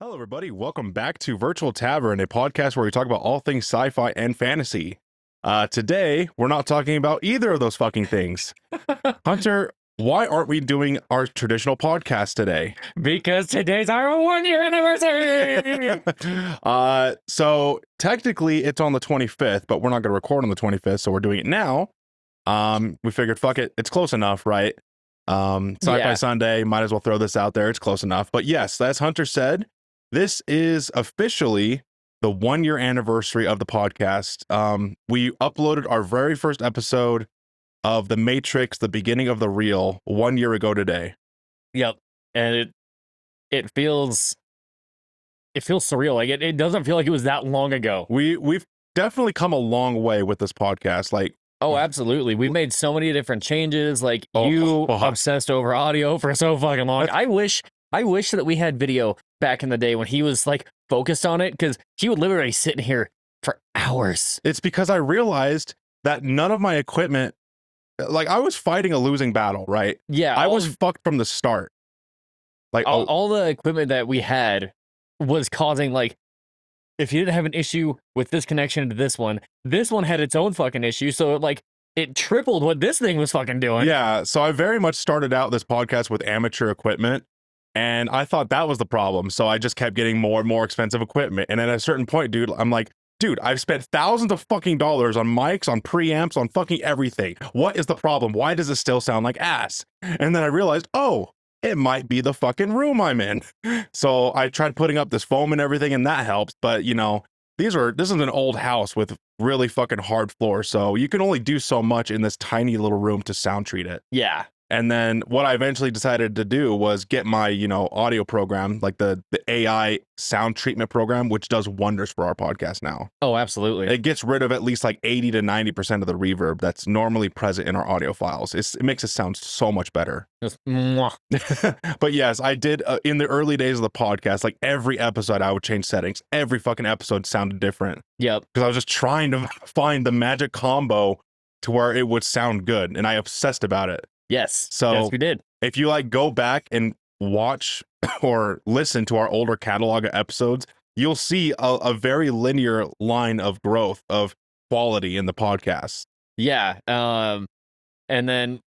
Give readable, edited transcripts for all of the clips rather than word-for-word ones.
Hello, everybody. Welcome back to Virtual Tavern, a podcast where we talk about all things sci-fi and fantasy. Today, we're not talking about either of those fucking things. Hunter, why aren't we doing our traditional podcast today? Because today's our 1-year anniversary. So technically, it's on the 25th, but we're not going to record on the 25th, so we're doing it now. We figured, fuck it, it's close enough, right? Sci-Fi Sunday, might as well throw this out there. It's close enough. But yes, as Hunter said, this is officially the 1-year anniversary of the podcast. We uploaded our very first episode of The Matrix, the beginning of the real, 1 year ago today. Yep. And it feels surreal. Like it doesn't feel like it was that long ago. We've definitely come a long way with this podcast. Like, oh, absolutely. We've made so many different changes. Like you obsessed over audio for so fucking long. I wish that we had video back in the day when he was like focused on it, because he would literally sit in here for hours. It's because I realized that none of my equipment, like I was fighting a losing battle, right? Yeah. I was fucked from the start. Like all the equipment that we had was causing, like, if you didn't have an issue with this connection to this one had its own fucking issue. So it tripled what this thing was fucking doing. Yeah. So I very much started out this podcast with amateur equipment, and I thought that was the problem. So I just kept getting more and more expensive equipment. And at a certain point, I'm like, dude, I've spent thousands of fucking dollars on mics, on preamps, on fucking everything. What is the problem? Why does it still sound like ass? And then I realized, oh, it might be the fucking room I'm in. So I tried putting up this foam and everything, and that helps. But you know, this is an old house with really fucking hard floors. So you can only do so much in this tiny little room to sound treat it. Yeah. And then what I eventually decided to do was get my, audio program, like the AI sound treatment program, which does wonders for our podcast now. Oh, absolutely. It gets rid of at least like 80 to 90% of the reverb that's normally present in our audio files. It makes it sound so much better. Just, mwah. But yes, I did in the early days of the podcast, like every episode I would change settings. Every fucking episode sounded different. Yep. Because I was just trying to find the magic combo to where it would sound good. And I obsessed about it. Yes. So yes, we did. If you go back and watch or listen to our older catalog of episodes, you'll see a very linear line of growth of quality in the podcast. Yeah. And then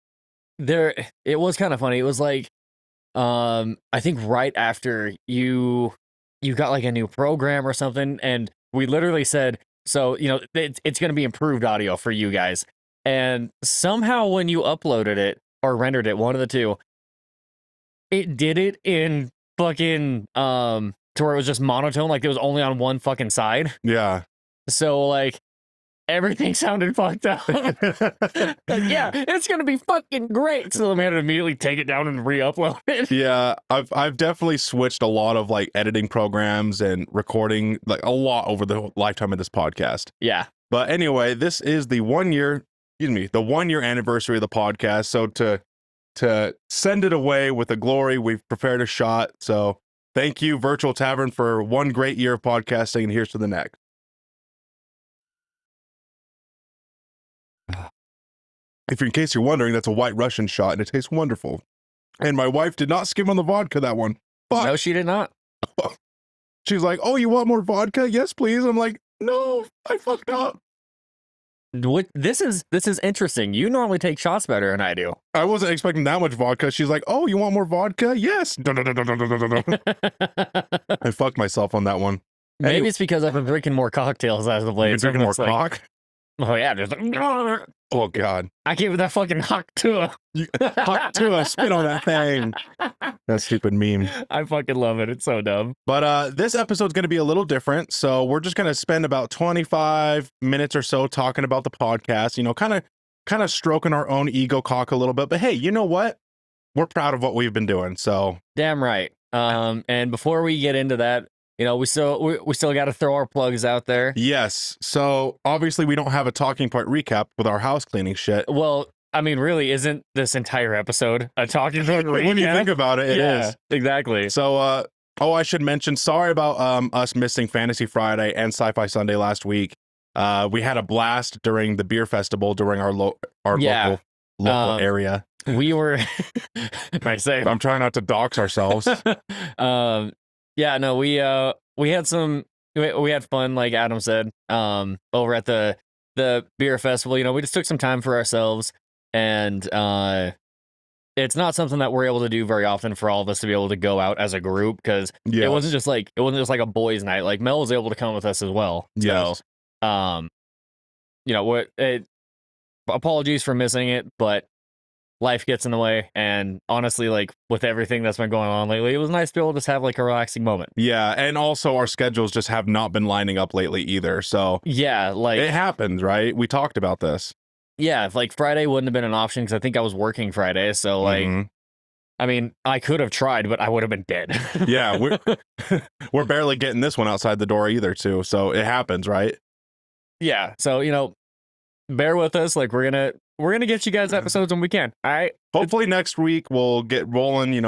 it was kind of funny. It was like, I think right after you got like a new program or something, and we literally said, so, it's going to be improved audio for you guys. And somehow when you uploaded it, or rendered it, one of the two, it did it in fucking to where it was just monotone, like it was only on one fucking side. Yeah. So like everything sounded fucked up. Yeah, it's gonna be fucking great. So I had to immediately take it down and re-upload it. Yeah, I've definitely switched a lot of like editing programs and recording, like a lot over the lifetime of this podcast. Yeah. But anyway, this is the 1 year anniversary of the podcast. So to send it away with the glory, we've prepared a shot. So thank you, Virtual Tavern, for 1 great year of podcasting, and here's to the next. In case you're wondering, that's a White Russian shot, and it tastes wonderful. And my wife did not skim on the vodka that one. But no, she did not. She's like, "Oh, you want more vodka? Yes, please." I'm like, "No, I fucked up." This is interesting. You normally take shots better than I do. I wasn't expecting that much vodka. She's like, "Oh, you want more vodka?" Yes. I fucked myself on that one. Maybe it's because I've been drinking more cocktails as of late. You're drinking more cock? Oh yeah, just like, oh god. I gave it that fucking Haktua. Haktua, spit on that thing. That stupid meme. I fucking love it. It's so dumb. But this episode's going to be a little different. So we're just going to spend about 25 minutes or so talking about the podcast, kind of stroking our own ego cock a little bit. But hey, you know what? We're proud of what we've been doing. So damn right. And before we get into that, we still got to throw our plugs out there. Yes. So obviously we don't have a talking point recap with our house cleaning shit. Well, I mean, really, isn't this entire episode a talking point recap? When you think about it, it is. Exactly. So, I should mention, sorry about us missing Fantasy Friday and Sci-Fi Sunday last week. We had a blast during the beer festival during our local area. We were, I'm trying not to dox ourselves. Yeah, no, we had some we had fun, like Adam said, over at the beer festival. We just took some time for ourselves, and it's not something that we're able to do very often for all of us to be able to go out as a group, because it Yes. wasn't just like a boys' night. Like Mel was able to come with us as well. Yes. So, apologies for missing it, but life gets in the way, and honestly, like with everything that's been going on lately, it was nice to be able to just have like a relaxing moment. Yeah, and also our schedules just have not been lining up lately either. So Yeah, like it happens, right? We talked about this. yeah, if like Friday wouldn't have been an option because I think I was working Friday, so like Mhm. I mean I could have tried, but I would have been dead. Yeah, we're barely getting this one outside the door either, too. So it happens, right? Yeah, so bear with us. Like we're gonna get you guys episodes when we can. All right. Hopefully next week we'll get rolling.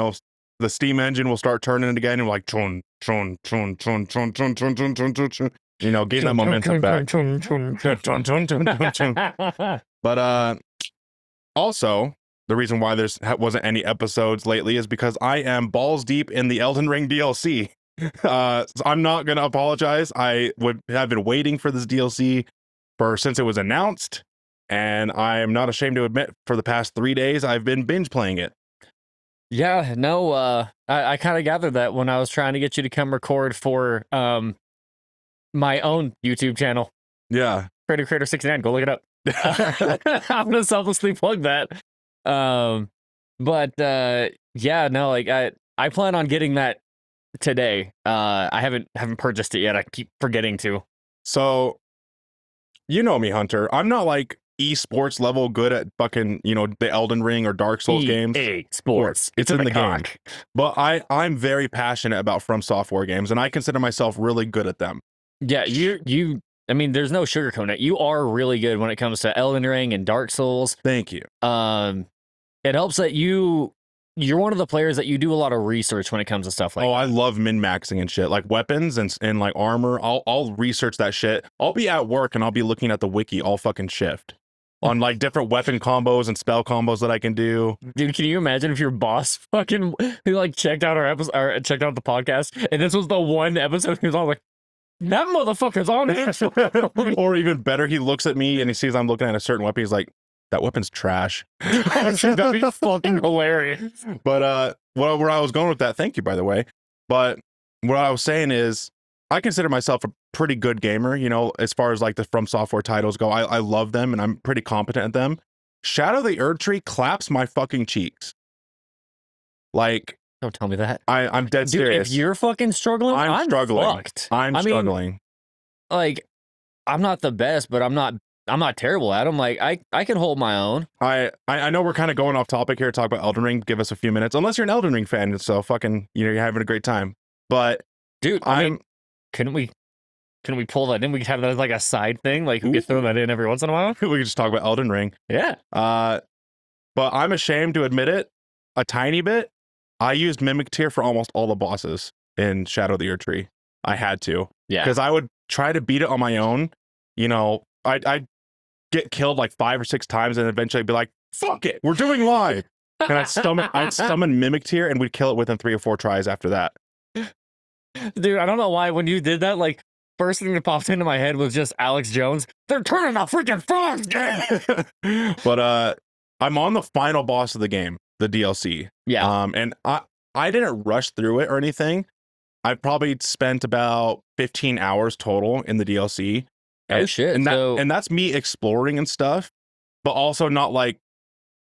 The steam engine will start turning again, and we're like chun chun chun chun chun chun chun chun chun chun chun. Getting that momentum back. But also, the reason why there's wasn't any episodes lately is because I am balls deep in the Elden Ring DLC. So I'm not gonna apologize. I would have been waiting for this DLC since it was announced, and I am not ashamed to admit, for the past 3 days I've been binge playing it. Yeah, no, I kind of gathered that when I was trying to get you to come record for my own YouTube channel, Yeah. Creator 69. Go look it up. I'm gonna selflessly plug that. But yeah, no, like I plan on getting that today. I haven't purchased it yet. I keep forgetting to. So, you know me, Hunter. I'm not like esports level good at fucking, the Elden Ring or Dark Souls games. EA Sports. It's in the game. But I'm very passionate about From Software games, and I consider myself really good at them. Yeah, I mean, there's no sugarcoating it. You are really good when it comes to Elden Ring and Dark Souls. Thank you. It helps that you're one of the players that you do a lot of research when it comes to stuff like I love min-maxing and shit, like weapons and like armor. I'll research that shit. I'll be at work and I'll be looking at the wiki all fucking shift on like different weapon combos and spell combos that I can do. Dude, can you imagine if your boss fucking who like checked out our episode or checked out the podcast, and this was the one episode he was all like, that motherfucker's on here. Or even better, he looks at me and he sees I'm looking at a certain weapon. He's like, that weapon's trash. That'd be fucking hilarious. But where I was going with that, thank you, by the way. But what I was saying is, I consider myself a pretty good gamer, as far as like the From Software titles go. I love them and I'm pretty competent at them. Shadow the Erdtree claps my fucking cheeks. Like, don't tell me that. I'm dead Dude, serious. if you're fucking struggling, I'm struggling. Fucked. I'm struggling. Mean, like, I'm not the best, but I'm not terrible at them. Like, I can hold my own. I know we're kind of going off topic here to talk about Elden Ring. Give us a few minutes, unless you're an Elden Ring fan, so fucking, you're having a great time. But dude, I mean, couldn't we pull that in? We could have that as like a side thing. Like, we could throw that in every once in a while. We could just talk about Elden Ring. Yeah. But I'm ashamed to admit it a tiny bit. I used Mimic Tier for almost all the bosses in Shadow the Erdtree. I had to. Yeah. Because I would try to beat it on my own. I'd get killed like 5 or 6 times and eventually be like, fuck it, we're doing live. And I'd summon Mimic Tier and we'd kill it within 3 or 4 tries after that. Dude, I don't know why when you did that, like, first thing that popped into my head was just Alex Jones. They're turning the freaking frogs game. But I'm on the final boss of the game, the DLC. Yeah. And I didn't rush through it or anything. I probably spent about 15 hours total in the DLC. Oh shit. And that's me exploring and stuff, but also not like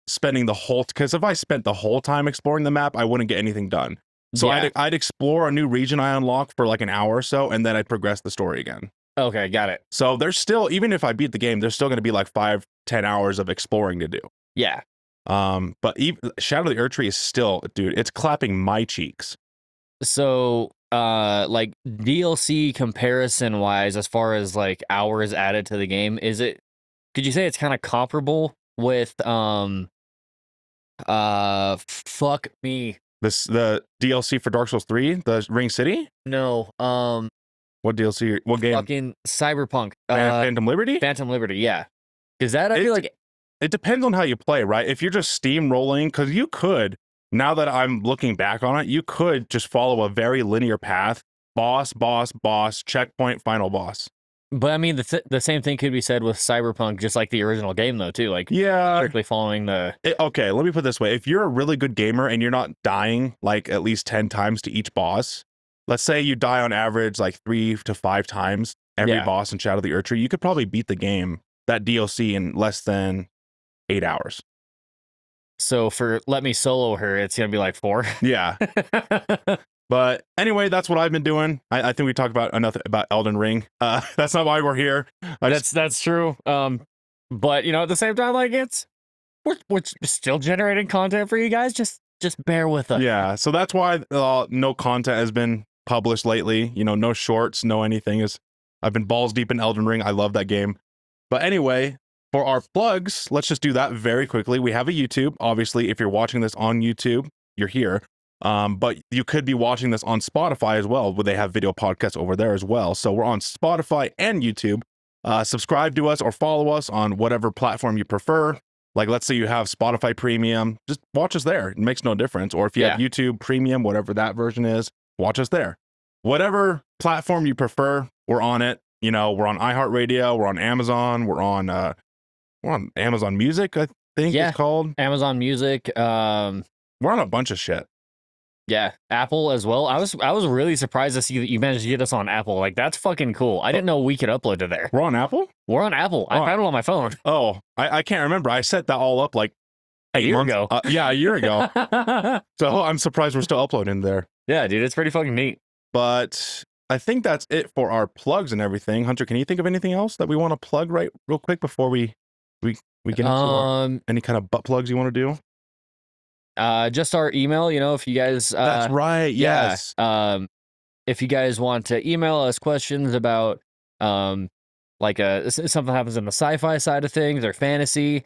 spending the whole, because if I spent the whole time exploring the map, I wouldn't get anything done. So yeah. I'd explore a new region I unlock for like an hour or so, and then I'd progress the story again. Okay, got it. So there's still, even if I beat the game, there's still going to be like 5-10 hours of exploring to do. Yeah. But Shadow of the Erdtree is still, dude, it's clapping my cheeks. So like DLC comparison wise, as far as like hours added to the game, could you say it's kind of comparable with fuck me, the DLC for Dark Souls 3, the Ring City? No. What DLC? What game? Fucking Cyberpunk. Phantom Liberty? Phantom Liberty, yeah. Because that, I feel like it depends on how you play, right? If you're just steamrolling, because you could now that I'm looking back on it, you could just follow a very linear path: boss, boss, boss, checkpoint, final boss. But I mean, the same thing could be said with Cyberpunk, just like the original game, though, too. Like, Yeah. strictly following the. Okay, let me put it this way: if you're a really good gamer and you're not dying like at least 10 times to each boss, let's say you die on average like 3 to 5 times every boss in Shadow of the Erdtree, you could probably beat the game, that DLC, in less than 8 hours. So for Let Me Solo Her, it's gonna be like 4. Yeah. But anyway, that's what I've been doing. I think we talked about enough about Elden Ring. That's not why we're here. That's true. But you know, at the same time, like we're still generating content for you guys. Just bear with us. Yeah. So that's why no content has been published lately. You know, no shorts, no anything. I've been balls deep in Elden Ring. I love that game. But anyway, for our plugs, let's just do that very quickly. We have a YouTube. Obviously, if you're watching this on YouTube, you're here. But you could be watching this on Spotify as well, where they have video podcasts over there as well. So we're on Spotify and YouTube. Subscribe to us or follow us on whatever platform you prefer. Like, let's say you have Spotify Premium, just watch us there. It makes no difference. Or if you have YouTube Premium, whatever that version is, watch us there. Whatever platform you prefer, we're on it. You know, we're on iHeartRadio, we're on Amazon, we're on Amazon Music, I think it's called. Amazon Music. We're on a bunch of shit. Yeah, Apple as well. I was really surprised to see that you managed to get us on Apple. Like, that's fucking cool. I didn't know we could upload to there. We're on Apple? We're on Apple. I found it on my phone. Oh, I can't remember. I set that all up like a year ago. Yeah, a year ago. So I'm surprised we're still uploading there. Yeah, dude, it's pretty fucking neat. But I think that's it for our plugs and everything. Hunter, can you think of anything else that we want to plug real quick before we get into any kind of butt plugs you want to do? Just our email, you know, if you guys that's right, yes. If you guys want to email us questions about like something happens in the sci-fi side of things or fantasy,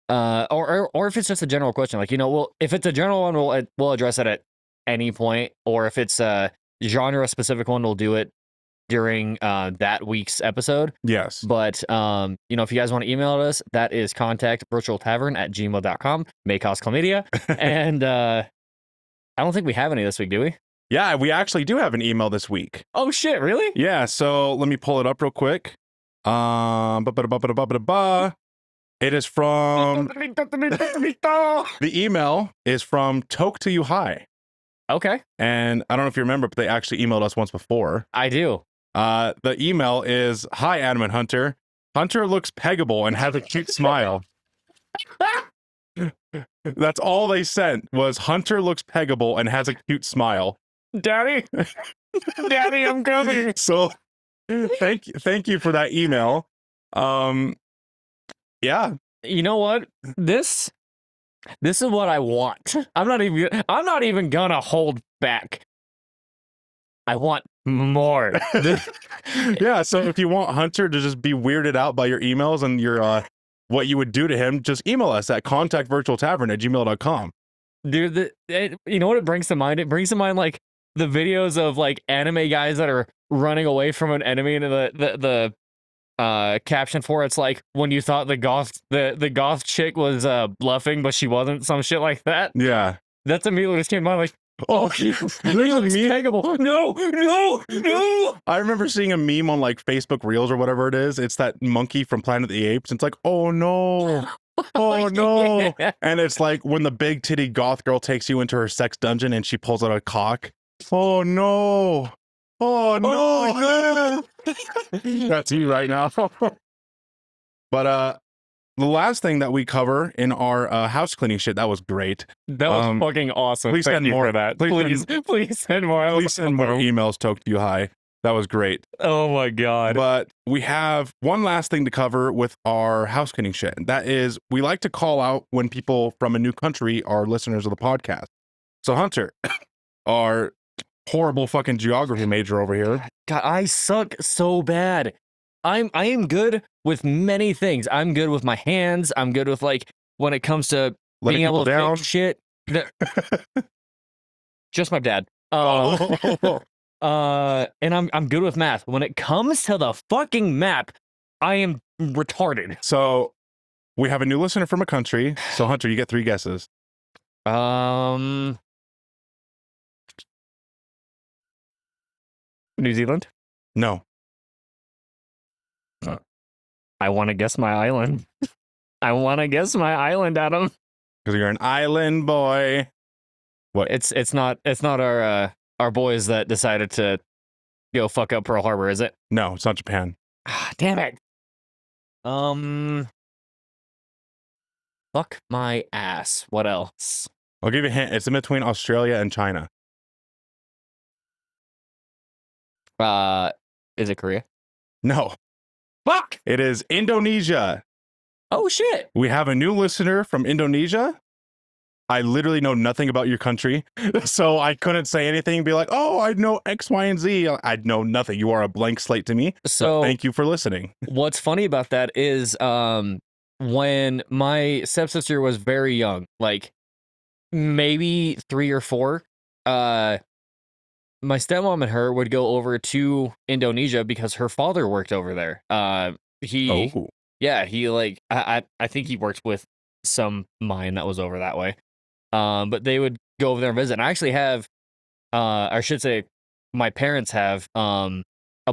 or if it's just a general question, like, you know, if it's a general one, we'll address it at any point, or if it's a genre specific one, we'll do it during that week's episode. Yes. But you know, if you guys want to email us, that is contact virtualtavern@gmail.com. May cause chlamydia. And I don't think we have any this week, do we? Yeah, we actually do have an email this week. Oh shit, really? Yeah, so let me pull it up real quick. It is from the email is from Toke to You High. Okay. And I don't know if you remember, but they actually emailed us once before. I do. The email is, "Hi, Adam and Hunter. Hunter looks peggable and has a cute smile." That's all they sent was, "Hunter looks peggable and has a cute smile." Daddy, Daddy, I'm coming. So thank you for that email. Yeah. You know what? This is what I want. I'm not even gonna hold back. I want more. Yeah, so if you want Hunter to just be weirded out by your emails and your what you would do to him, just email us at contactvirtualtavern@gmail.com. Dude, you know what it brings to mind? It brings to mind like the videos of like anime guys that are running away from an enemy, and the caption for it's like, when you thought the goth chick was bluffing, but she wasn't, some shit like that. Yeah. That's immediately just came to mind, like, oh, peggable. No. I remember seeing a meme on like Facebook Reels or whatever it is. It's that monkey from Planet of the Apes. It's like, oh no. Oh no. Yeah. And it's like when the big titty goth girl takes you into her sex dungeon and she pulls out a cock. Oh no. Oh no. That's you right now. But the last thing that we cover in our house cleaning shit, that was great. That was fucking awesome. Please send more of that. Please send more. Please send more emails, Toke to You High. That was great. Oh my god. But we have one last thing to cover with our house cleaning shit. That is, we like to call out when people from a new country are listeners of the podcast. So Hunter, our horrible fucking geography major over here. God, I suck so bad. I am good with many things. I'm good with my hands. I'm good with, like, when it comes to being able to fix shit. Just my dad. And I'm good with math. When it comes to the fucking map, I am retarded. So we have a new listener from a country. So Hunter, you get 3 guesses. New Zealand. No. I want to guess my island. I want to guess my island, Adam. Because you're an island boy. What? It's not our boys that decided to go fuck up Pearl Harbor, is it? No, it's not Japan. Damn it. Fuck my ass. What else? I'll give you a hint. It's in between Australia and China. Is it Korea? No. Fuck! It is Indonesia. Oh shit! We have a new listener from Indonesia. I literally know nothing about your country, so I couldn't say anything and be like, oh, I know X, Y, and Z. I know nothing. You are a blank slate to me. So thank you for listening. What's funny about that is when my stepsister was very young, like maybe 3 or 4, my stepmom and her would go over to Indonesia because her father worked over there. He like I think he worked with some mine that was over that way. But they would go over there and visit. And I actually have, I should say, my parents have a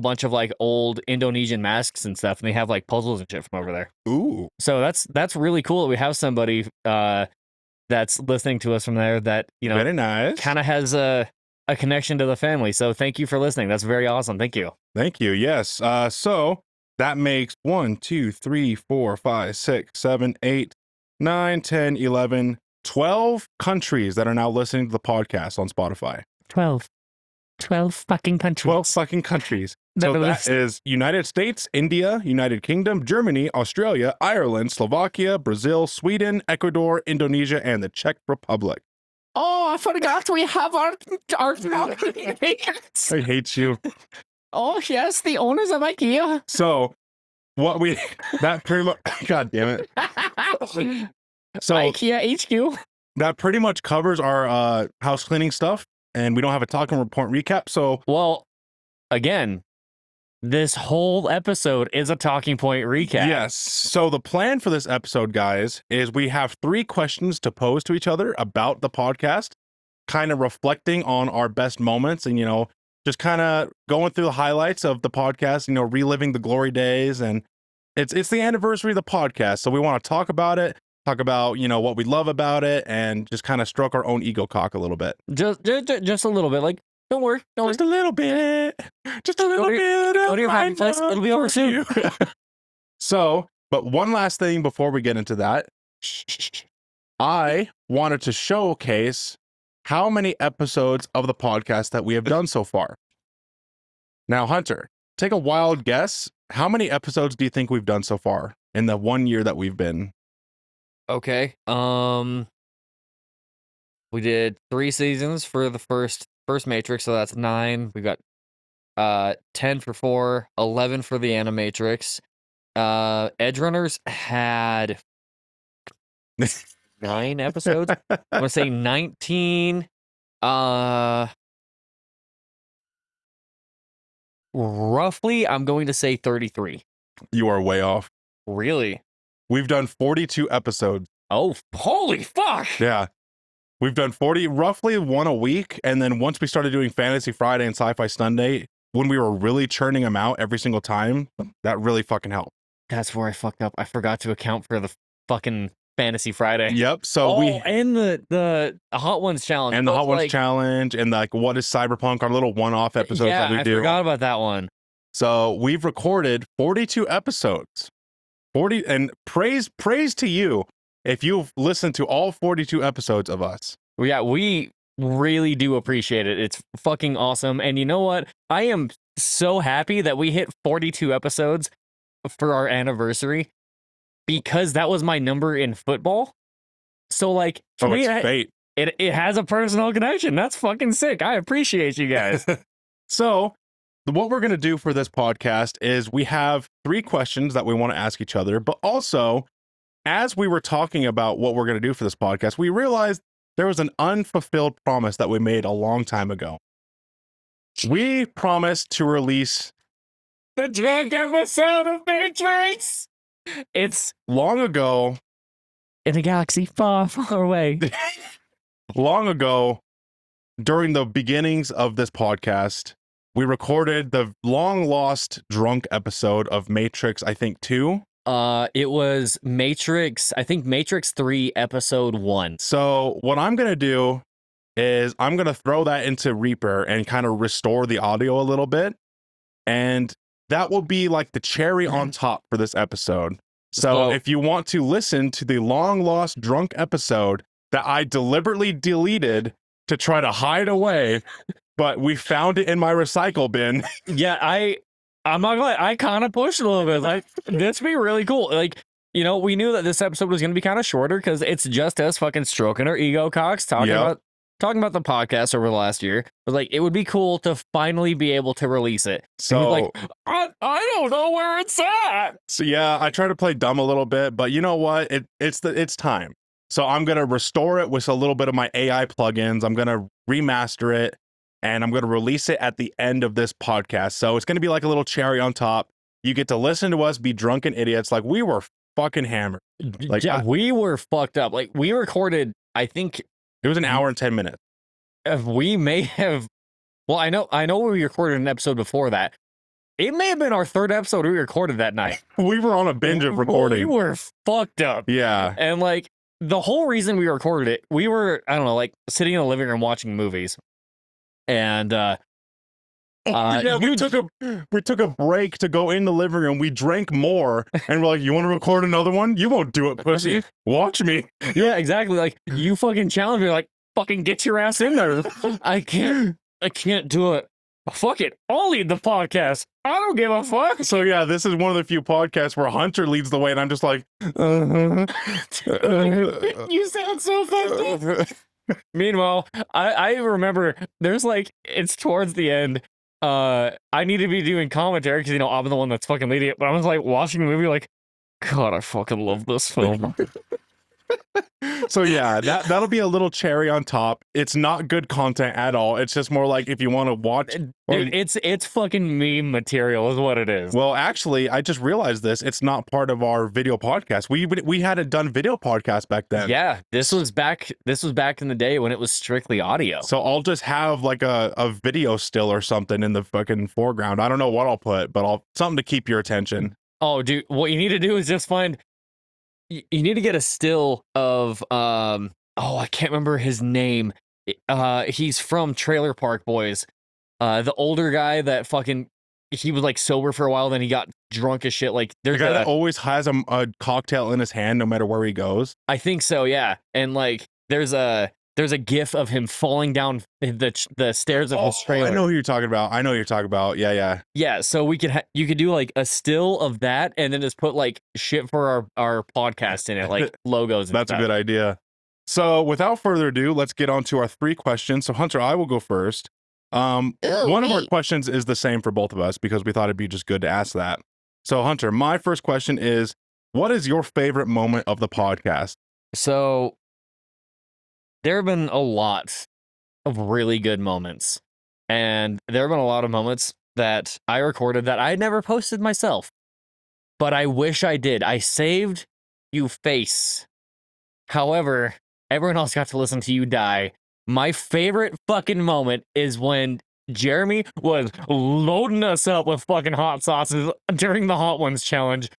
bunch of like old Indonesian masks and stuff, and they have like puzzles and shit from over there. Ooh. So that's really cool that we have somebody that's listening to us from there that, you know, very nice, kind of has a connection to the family. So thank you for listening. That's very awesome. Thank you. Thank you. Yes. So that makes 1, 2, 3, 4, 5, 6, 7, 8, 9, 10, 11, 12 countries that are now listening to the podcast on Spotify. 12 fucking countries. 12 fucking countries. So that is United States, India, United Kingdom, Germany, Australia, Ireland, Slovakia, Brazil, Sweden, Ecuador, Indonesia, and the Czech Republic. Oh, I forgot we have our I hate you. Oh, yes, the owners of IKEA. So that pretty much, God damn it. So IKEA HQ. That pretty much covers our house cleaning stuff, and we don't have a talking report recap. So, well, again, this whole episode is a talking point recap. Yes. So the plan for this episode, guys, is we have 3 questions to pose to each other about the podcast, kind of reflecting on our best moments and, you know, just kind of going through the highlights of the podcast, you know, reliving the glory days. And it's the anniversary of the podcast. So we want to talk about it, talk about, you know, what we love about it, and just kind of stroke our own ego cock a little bit. Just a little bit. Like, don't worry. Just a little bit. Just a little bit. Go to your happy place. It'll be over soon. So, but one last thing before we get into that. I wanted to showcase how many episodes of the podcast that we have done so far. Now, Hunter, take a wild guess. How many episodes do you think we've done so far in the 1 year that we've been? Okay. We did 3 seasons for the first Matrix, so that's 9. We got 10 for 4, 11 for the Animatrix. Edge Runners had 9 episodes. I'm gonna say 19. Roughly, I'm going to say 33. You are way off. Really? We've done 42 episodes. Oh, holy fuck! Yeah. We've done 40, roughly 1 a week. And then once we started doing Fantasy Friday and Sci-Fi Sunday, when we were really churning them out every single time, that really fucking helped. That's where I fucked up. I forgot to account for the fucking Fantasy Friday. Yep. So and the Hot Ones challenge. And the Hot Ones challenge and like what is Cyberpunk, our little one-off episodes that we do. I forgot about that one. So we've recorded 42 episodes. 40 and praise to you if you've listened to all 42 episodes of us. Yeah, we really do appreciate it. It's fucking awesome. And you know what? I am so happy that we hit 42 episodes for our anniversary because that was my number in football. So like, for me, it's fate. It has a personal connection. That's fucking sick. I appreciate you guys. So what we're going to do for this podcast is we have 3 questions that we want to ask each other, but also as we were talking about what we're going to do for this podcast, we realized there was an unfulfilled promise that we made a long time ago. We promised to release the drunk episode of Matrix. It's long ago in a galaxy far, far away. long ago, during the beginnings of this podcast, we recorded the long lost drunk episode of Matrix, I think 2. It was Matrix, I think Matrix 3 episode 1. So what I'm going to do is I'm going to throw that into Reaper and kind of restore the audio a little bit. And that will be like the cherry on top for this episode. So if you want to listen to the long lost drunk episode that I deliberately deleted to try to hide away, but we found it in my recycle bin. Yeah, I'm not gonna lie, I kind of pushed a little bit. Like, this would be really cool. Like, you know, we knew that this episode was gonna be kind of shorter because it's just us fucking stroking our ego cocks, talking about the podcast over the last year. But like, it would be cool to finally be able to release it. So like, I don't know where it's at. So yeah, I try to play dumb a little bit, but you know what? It's time. So I'm gonna restore it with a little bit of my AI plugins. I'm gonna remaster it, and I'm gonna release it at the end of this podcast. So it's gonna be like a little cherry on top. You get to listen to us be drunken idiots, like we were fucking hammered. Like yeah, we were fucked up. Like, we recorded, I think it was an hour and 10 minutes. We may have. Well, I know we recorded an episode before that. It may have been our third episode we recorded that night. We were on a binge of recording. We were fucked up. Yeah. And like, the whole reason we recorded it, we were, I don't know, like sitting in the living room watching movies. And yeah, we took a break to go in the living room. We drank more, and we're like, "You want to record another one? You won't do it, pussy. Watch me." Yeah, exactly. Like, you fucking challenge me, like, fucking get your ass in there. I can't do it. Fuck it. I'll lead the podcast. I don't give a fuck. So yeah, this is one of the few podcasts where Hunter leads the way, and I'm just like, you sound so fucked up. Meanwhile, I remember there's like, it's towards the end. I need to be doing commentary because, you know, I'm the one that's fucking leading it. But I was like watching the movie, like, God, I fucking love this film. So yeah, that'll be a little cherry on top. It's not good content at all. It's just more like if you want to watch. Dude, it's fucking meme material is what it is. Well, actually, I just realized this. It's not part of our video podcast. We hadn't done video podcast back then. Yeah, this was back in the day when it was strictly audio. So I'll just have like a video still or something in the fucking foreground. I don't know what I'll put, but something to keep your attention. Oh, dude, what you need to do is just find. You need to get a still of I can't remember his name. He's from Trailer Park Boys. The older guy that fucking, he was like sober for a while, then he got drunk as shit. Like, there's the guy that always has a cocktail in his hand no matter where he goes. I think so, yeah. And like, there's a gif of him falling down the stairs of his trailer. I know who you're talking about. Yeah. Yeah, so you could do like a still of that, and then just put like shit for our podcast in it, like logos and That's stuff. a good idea. So without further ado, let's get on to our 3 questions. So Hunter, I will go first. One of our questions is the same for both of us because we thought it'd be just good to ask that. So Hunter, my first question is, what is your favorite moment of the podcast? So there have been a lot of really good moments, and there have been a lot of moments that I recorded that I never posted myself, but I wish I did. I saved you face. However, everyone else got to listen to you die. My favorite fucking moment is when Jeremy was loading us up with fucking hot sauces during the Hot Ones challenge.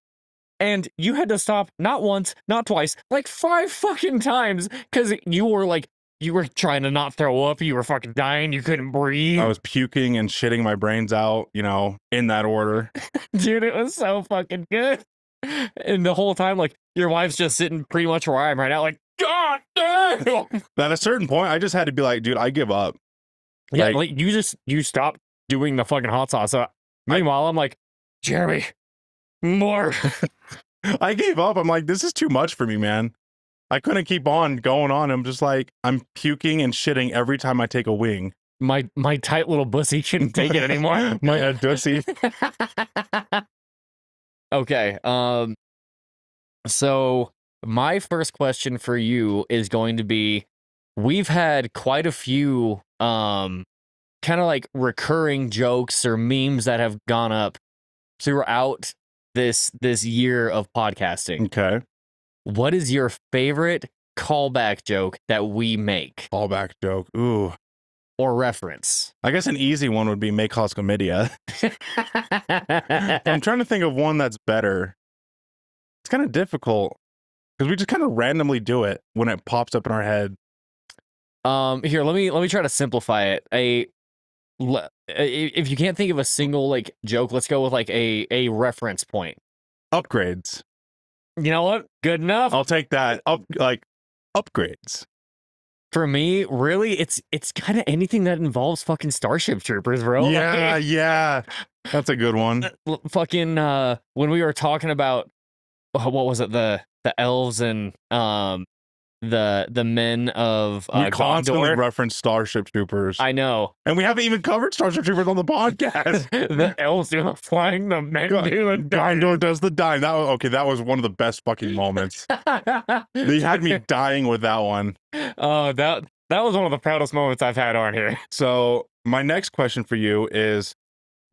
And you had to stop not once, not twice, like 5 fucking times because you were trying to not throw up. You were fucking dying. You couldn't breathe. I was puking and shitting my brains out, in that order. Dude, it was so fucking good. And the whole time, like, your wife's just sitting pretty much where I am right now, like, God damn! At a certain point, I just had to be like, dude, I give up. Yeah, like you stopped doing the fucking hot sauce. Meanwhile, I'm like, Jeremy, more. I gave up. I'm like, this is too much for me, man. I couldn't keep on going on. I'm just like, I'm puking and shitting every time I take a wing. My tight little pussy couldn't take it anymore. My dussy. Okay. So my first question for you is going to be, we've had quite a few kind of like recurring jokes or memes that have gone up throughout this year of podcasting. Okay. What is your favorite callback joke that we make Fallback joke. Ooh. or reference? I guess an easy one would be make Cos Comedia. I'm trying to think of one that's better. It's kind of difficult because we just kind of randomly do it when it pops up in our head. Here, let me try to simplify it. If you can't think of a single like joke, let's go with like a reference point. Upgrades. You know what? Good enough. I'll take that. Upgrades. For me, really, it's kind of anything that involves fucking Starship Troopers, bro. Yeah. That's a good one. Fucking when we were talking about what was it, the elves and the men of We constantly Gondor. reference Starship Troopers. I know. And we haven't even covered Starship Troopers on the podcast. The elves do the flying, the men do the Gondor does the dime. That was one of the best fucking moments. They had me dying with that one. Oh, that was one of the proudest moments I've had on here. So my next question for you is,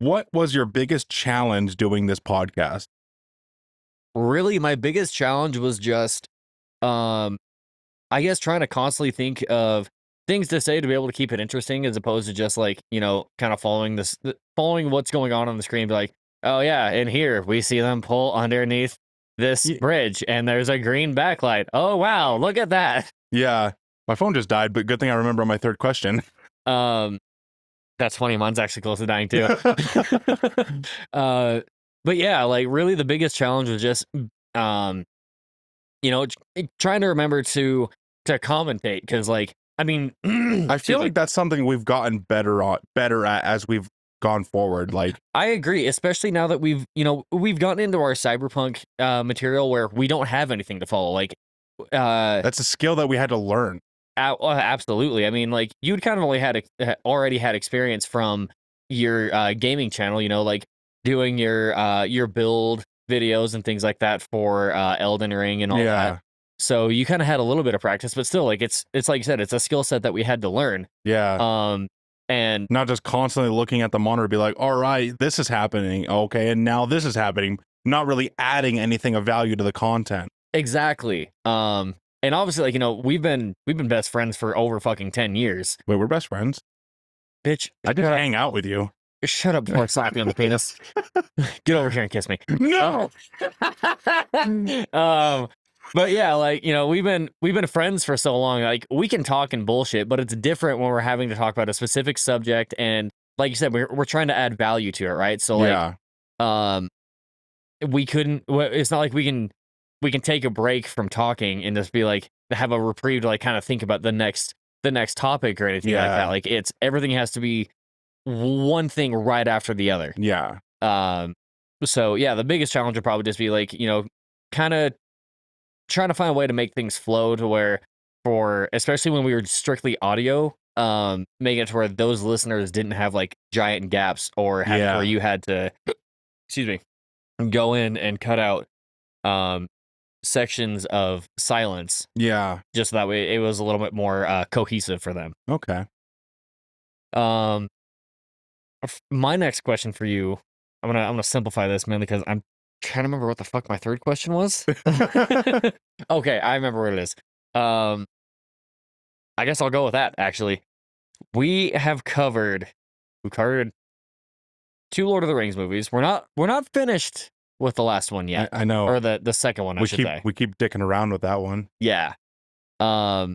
what was your biggest challenge doing this podcast? Really, my biggest challenge was just, I guess trying to constantly think of things to say to be able to keep it interesting, as opposed to just like, kind of following what's going on the screen. Be like, oh yeah, and here we see them pull underneath this bridge, and there's a green backlight. Oh wow, look at that. Yeah, my phone just died, but good thing I remember my third question. That's funny. Mine's actually close to dying too. But yeah, like really the biggest challenge was just, trying to remember to commentate. Cause like, I mean, I feel like that's something we've gotten better at as we've gone forward. Like, I agree, especially now that we've gotten into our cyberpunk material where we don't have anything to follow. Like, that's a skill that we had to learn. Absolutely. I mean, like you'd kind of already had experience from your gaming channel, like doing your build videos and things like that for Elden Ring and all that. So you kind of had a little bit of practice, but still, like it's like you said, it's a skill set that we had to learn. Yeah. And not just constantly looking at the monitor, be like, all right, this is happening. Okay, and now this is happening. Not really adding anything of value to the content. Exactly. And obviously, like, we've been best friends for over fucking 10 years. Wait, we're best friends? Bitch. I just hang out with you. Shut up before I slap you on the penis. Get over here and kiss me. No. But yeah, like, we've been friends for so long. Like, we can talk and bullshit, but it's different when we're having to talk about a specific subject. And like you said, we're trying to add value to it, right? So like, it's not like we can take a break from talking and just be like, have a reprieve to like kind of think about the next topic or anything like that. Like everything has to be one thing right after the other. Yeah. So yeah, the biggest challenge would probably just be like, kind of trying to find a way to make things flow to where especially when we were strictly audio, making it to where those listeners didn't have like giant gaps or where you had to, excuse me, go in and cut out, sections of silence. Yeah. Just that way it was a little bit more cohesive for them. Okay. My next question for you, I'm gonna simplify this mainly because I'm trying to remember what the fuck my third question was. Okay, I remember what it is. I guess I'll go with that actually. We covered 2 Lord of the Rings movies. We're not finished with the last one yet. I know. Or the second one, I should say. We keep dicking around with that one. Yeah. But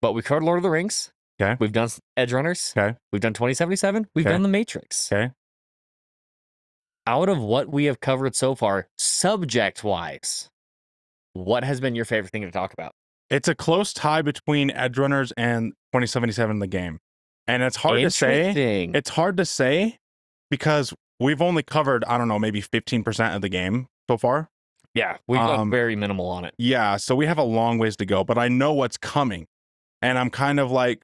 we covered Lord of the Rings. Okay. We've done Edge Runners. Okay. We've done 2077. We've done The Matrix. Okay. Out of what we have covered so far, subject-wise, what has been your favorite thing to talk about? It's a close tie between Edge Runners and 2077 the game. And it's hard to say. It's hard to say because we've only covered, I don't know, maybe 15% of the game so far. Yeah, we've got very minimal on it. Yeah, so we have a long ways to go, but I know what's coming. And I'm kind of like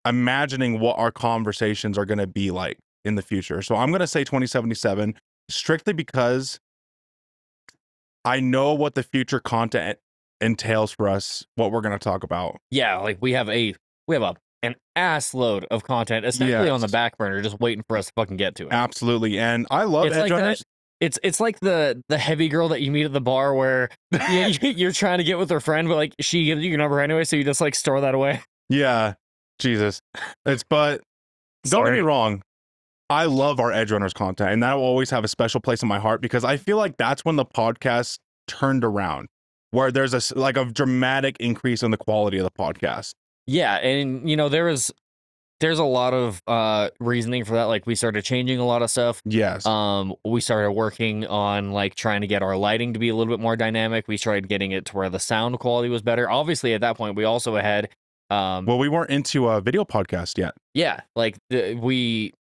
imagining what our conversations are going to be like in the future. So I'm going to say 2077 strictly because I know what the future content entails for us, what we're going to talk about. Yeah, like we have an ass load of content, essentially on the back burner, just waiting for us to fucking get to it. Absolutely. And I love Edge Runners. It's like the heavy girl that you meet at the bar where you're trying to get with her friend, but like she gives you your number anyway, so you just like store that away. Yeah, Jesus. But don't get me wrong. I love our Edge Runners content, and that will always have a special place in my heart because I feel like that's when the podcast turned around, where there's a dramatic increase in the quality of the podcast. Yeah, and there's a lot of reasoning for that. Like we started changing a lot of stuff. Yes. We started working on like trying to get our lighting to be a little bit more dynamic. We started getting it to where the sound quality was better. Obviously, at that point, we also had well, we weren't into a video podcast yet. Yeah, like we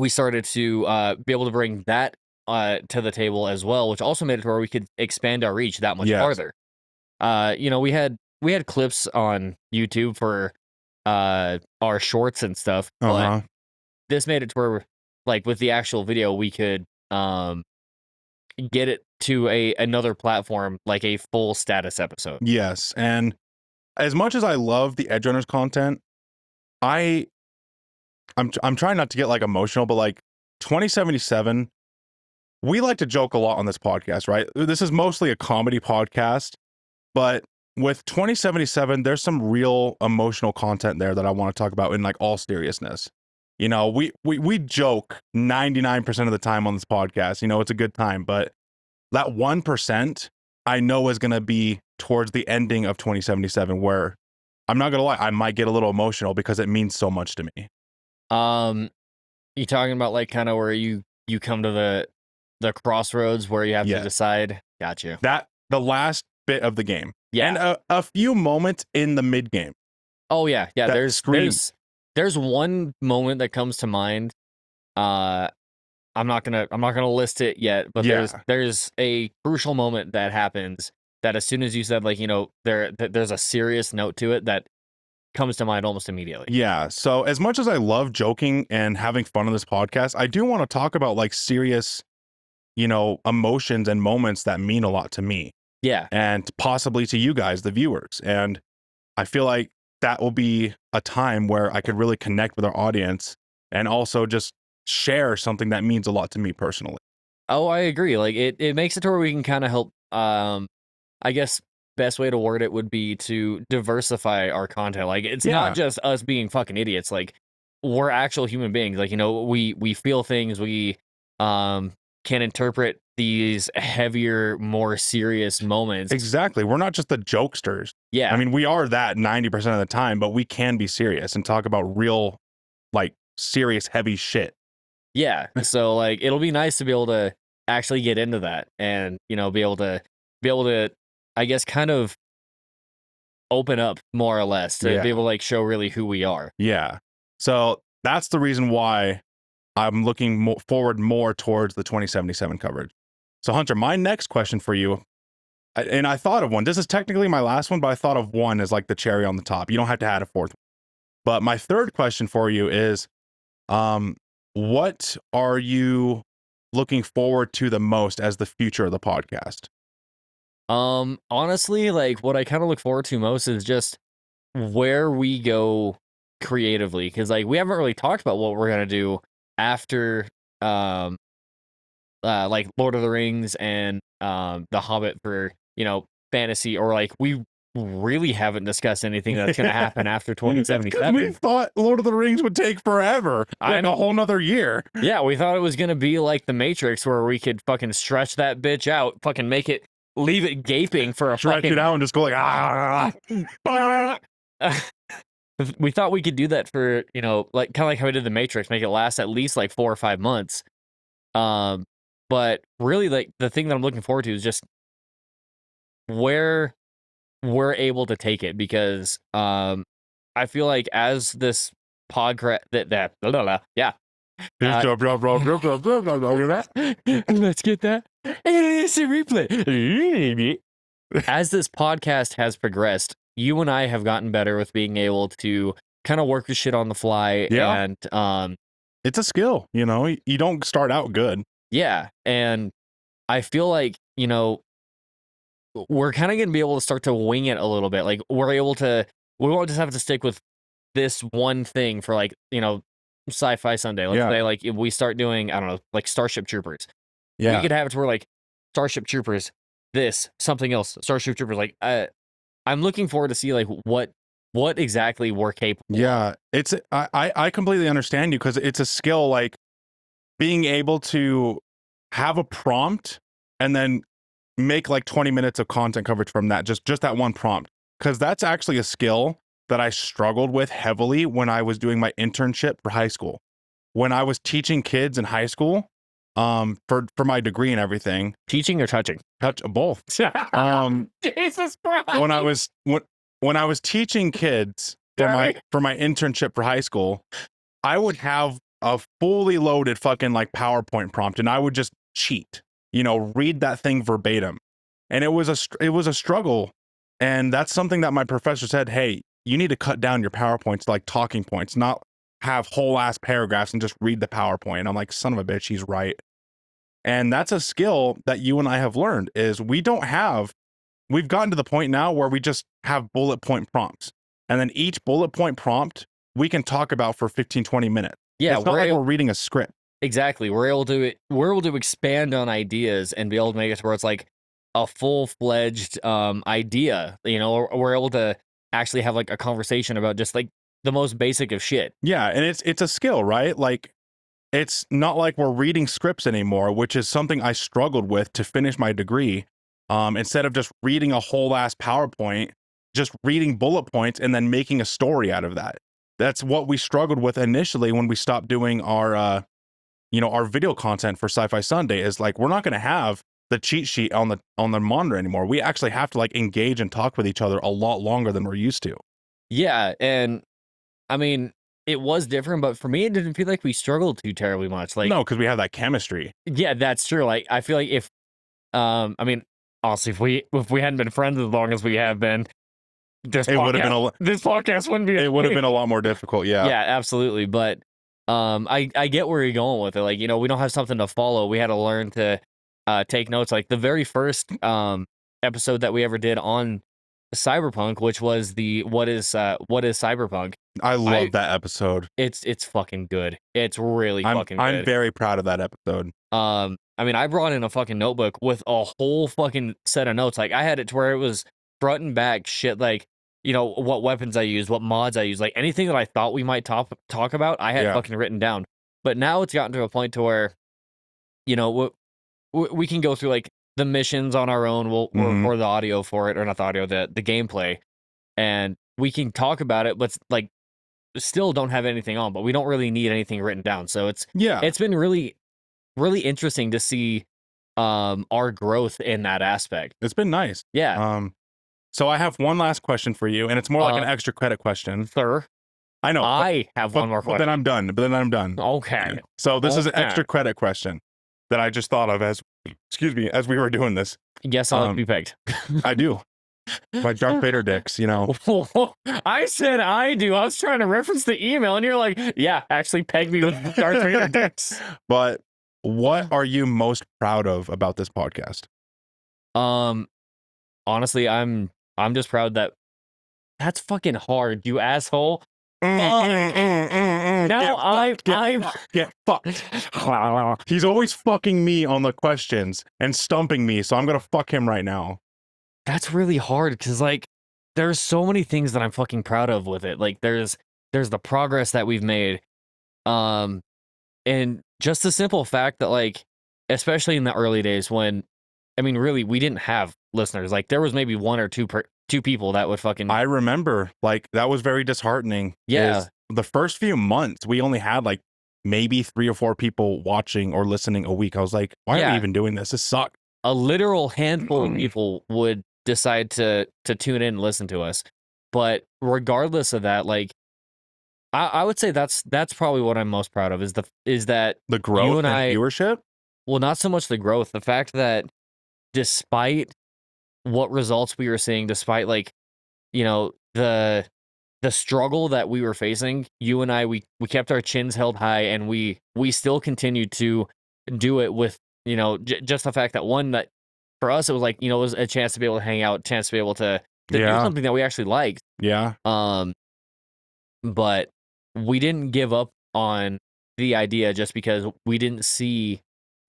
started to be able to bring that to the table as well, which also made it to where we could expand our reach that much farther. We had clips on YouTube for our shorts and stuff, but this made it to where, like, with the actual video, we could get it to another platform, like a full status episode. Yes, and as much as I love the Edge Runners content, I'm trying not to get like emotional, but like 2077, we like to joke a lot on this podcast, right? This is mostly a comedy podcast, but with 2077, there's some real emotional content there that I want to talk about in like all seriousness. You know, we joke 99% of the time on this podcast. You know, it's a good time, but that 1% I know is going to be towards the ending of 2077, where I'm not going to lie, I might get a little emotional because it means so much to me. You talking about like kind of where you come to the crossroads where you have to decide? Gotcha. That the last bit of the game. Yeah. And a few moments in the mid game. Oh yeah. Yeah. There's one moment that comes to mind. I'm not gonna list it yet, but there's a crucial moment that happens that as soon as you said, like, you know, there's a serious note to it that comes to mind almost immediately. Yeah. So as much as I love joking and having fun on this podcast, I do want to talk about like serious, you know, emotions and moments that mean a lot to me. Yeah. And possibly to you guys, the viewers. And I feel like that will be a time where I could really connect with our audience and also just share something that means a lot to me personally. Oh, I agree. Like it makes it to where we can kind of help. I guess best way to word it would be to diversify our content. Like it's not just us being fucking idiots. Like we're actual human beings. Like, you know, we feel things. We can interpret these heavier, more serious moments. Exactly. We're not just the jokesters. Yeah. I mean, we are that 90% of the time, but we can be serious and talk about real, like, serious, heavy shit. Yeah. So, like, it'll be nice to be able to actually get into that and, you know, be able to, I guess, kind of open up more or less to be able to, like, show really who we are. Yeah. So that's the reason why I'm looking forward more towards the 2077 coverage. So, Hunter, my next question for you, and I thought of one. This is technically my last one, but I thought of one as like the cherry on the top. You don't have to add a fourth one. But my third question for you is, what are you looking forward to the most as the future of the podcast? Honestly, like what I kind of look forward to most is just where we go creatively, because like we haven't really talked about what we're gonna do after like Lord of the Rings and The Hobbit for, you know, fantasy, or like we really haven't discussed anything that's going to happen after 2077. We thought Lord of the Rings would take forever, like a whole nother year. Yeah, we thought it was going to be like The Matrix, where we could fucking stretch that bitch out, fucking leave it gaping for a stretch it out and just go like we thought we could do that for, you know, like kind of like how we did The Matrix, make it last at least like 4 or 5 months. But really, like the thing that I'm looking forward to is just where we're able to take it, because I feel like as this podcast let's get that replay. As this podcast has progressed, you and I have gotten better with being able to kind of work the shit on the fly. And it's a skill, you know, you don't start out good. Yeah. And I feel like, you know, we're kind of going to be able to start to wing it a little bit. Like we won't just have to stick with this one thing for, like, you know, Sci-Fi Sunday. Let's say like if we start doing, I don't know, like Starship Troopers. Yeah. We could have it to where like Starship Troopers, this, something else, Starship Troopers. Like, I'm looking forward to see like what exactly we're capable of. Yeah. It's I completely understand you, because it's a skill, like being able to have a prompt and then make like 20 minutes of content coverage from that, just that one prompt. Because that's actually a skill that I struggled with heavily when I was doing my internship for high school. When I was teaching kids in high school, for my degree and everything. Teaching or touching? Both. Jesus Christ. When I was teaching kids for my internship for high school, I would have a fully loaded fucking like PowerPoint prompt, and I would just cheat, read that thing verbatim. And it was a struggle. And that's something that my professor said, hey, you need to cut down your PowerPoints to like talking points, not have whole ass paragraphs and just read the PowerPoint. And I'm like, son of a bitch, he's right. And that's a skill that you and I have learned, is we've gotten to the point now where we just have bullet point prompts. And then each bullet point prompt we can talk about for 15, 20 minutes. Yeah, it's not like we're reading a script. Exactly. We're able to expand on ideas and be able to make it to where it's like a full-fledged idea. We're able to actually have like a conversation about just like the most basic of shit. Yeah, and it's a skill, right? Like, it's not like we're reading scripts anymore, which is something I struggled with to finish my degree. Instead of just reading a whole ass PowerPoint, just reading bullet points and then making a story out of that. That's what we struggled with initially when we stopped doing our video content for Sci-Fi Sunday. Is like, we're not going to have the cheat sheet on the monitor anymore. We actually have to like engage and talk with each other a lot longer than we're used to. Yeah, and I mean, it was different, but for me, it didn't feel like we struggled too terribly much. Like, no, because we have that chemistry. Yeah, that's true. Like, I feel like if, I mean, honestly, if we hadn't been friends as long as we have been, this podcast wouldn't be. It would have been a lot more difficult. Yeah. Yeah, absolutely. But I get where you're going with it. Like, we don't have something to follow. We had to learn to take notes. Like the very first episode that we ever did on Cyberpunk, which was the what is Cyberpunk. I love that episode. It's fucking good. It's really fucking good. I'm very proud of that episode. I mean, I brought in a fucking notebook with a whole fucking set of notes. Like, I had it to where it was front and back shit, like, what weapons I use, what mods I use, like anything that I thought we might talk about, I had fucking written down. But now it's gotten to a point to where, we can go through like the missions on our own. We'll record the audio for it, or not the audio, the gameplay, and we can talk about it, but like still don't have anything on, but we don't really need anything written down. So it's been really, really interesting to see our growth in that aspect. It's been nice. Yeah. So I have one last question for you, and it's more like an extra credit question. Sir, I know. I have one more question. But then I'm done. Okay. So this is an extra credit question that I just thought of as we were doing this. Yes, I'll be pegged. I do. My Darth Vader dicks, I said I do. I was trying to reference the email, and you're like, yeah, actually peg me with Darth Vader dicks. But what are you most proud of about this podcast? Honestly, I'm just proud that that's fucking hard, you asshole. Now I get fucked. He's always fucking me on the questions and stumping me, so I'm gonna fuck him right now. That's really hard, because like there's so many things that I'm fucking proud of with it. Like there's the progress that we've made, and just the simple fact that, like, especially in the early days when, I mean, really, we didn't have listeners. Like, there was maybe one or two people that would fucking. I remember, like, that was very disheartening. Yeah. The first few months, we only had like maybe 3 or 4 people watching or listening a week. I was like, why are we even doing this? This sucks. A literal handful of people would decide to tune in and listen to us. But regardless of that, like, I would say that's probably what I'm most proud of, is that the growth you and viewership. Well, not so much the growth, the fact that despite what results we were seeing, despite like, the struggle that we were facing, you and I, we kept our chins held high, and we still continued to do it with, just the fact that, one, that for us, it was like, it was a chance to be able to hang out, chance to be able to do something that we actually liked. Yeah. But we didn't give up on the idea just because we didn't see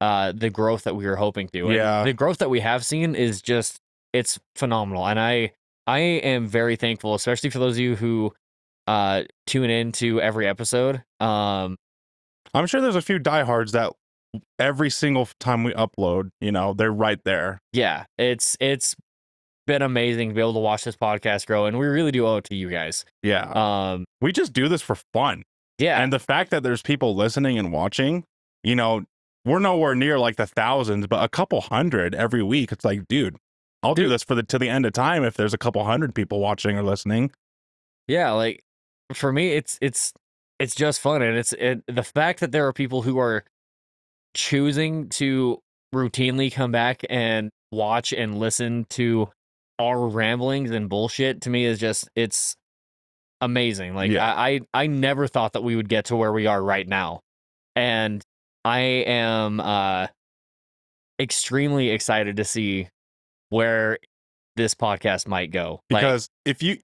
the growth that we were hoping to. And Yeah. the growth that we have seen is just, it's phenomenal. And I am very thankful, especially for those of you who tune in to every episode. I'm sure there's a few diehards that every single time we upload, they're right there. Yeah, it's been amazing to be able to watch this podcast grow, and we really do owe it to you guys. Yeah. We just do this for fun. Yeah. And the fact that there's people listening and watching, we're nowhere near like the thousands, but a couple hundred every week. It's like, dude, I'll do this to the end of time if there's a couple hundred people watching or listening. Yeah, like for me, it's just fun, and the fact that there are people who are choosing to routinely come back and watch and listen to our ramblings and bullshit, to me is just, it's amazing. Like, Yeah. I never thought that we would get to where we are right now, and I am extremely excited to see where this podcast might go. Because if you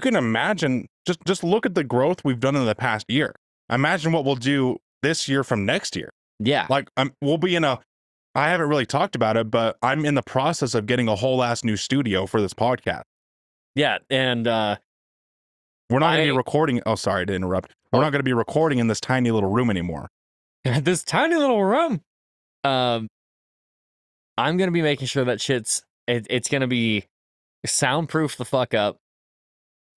can imagine, just look at the growth we've done in the past year. Imagine what we'll do this year from next year. Yeah. Like, we'll be I haven't really talked about it, but I'm in the process of getting a whole ass new studio for this podcast. Yeah, and we're not going to be recording. Oh, sorry to interrupt. We're not going to be recording in this tiny little room anymore. This tiny little room. I'm going to be making sure that it's going to be soundproof the fuck up.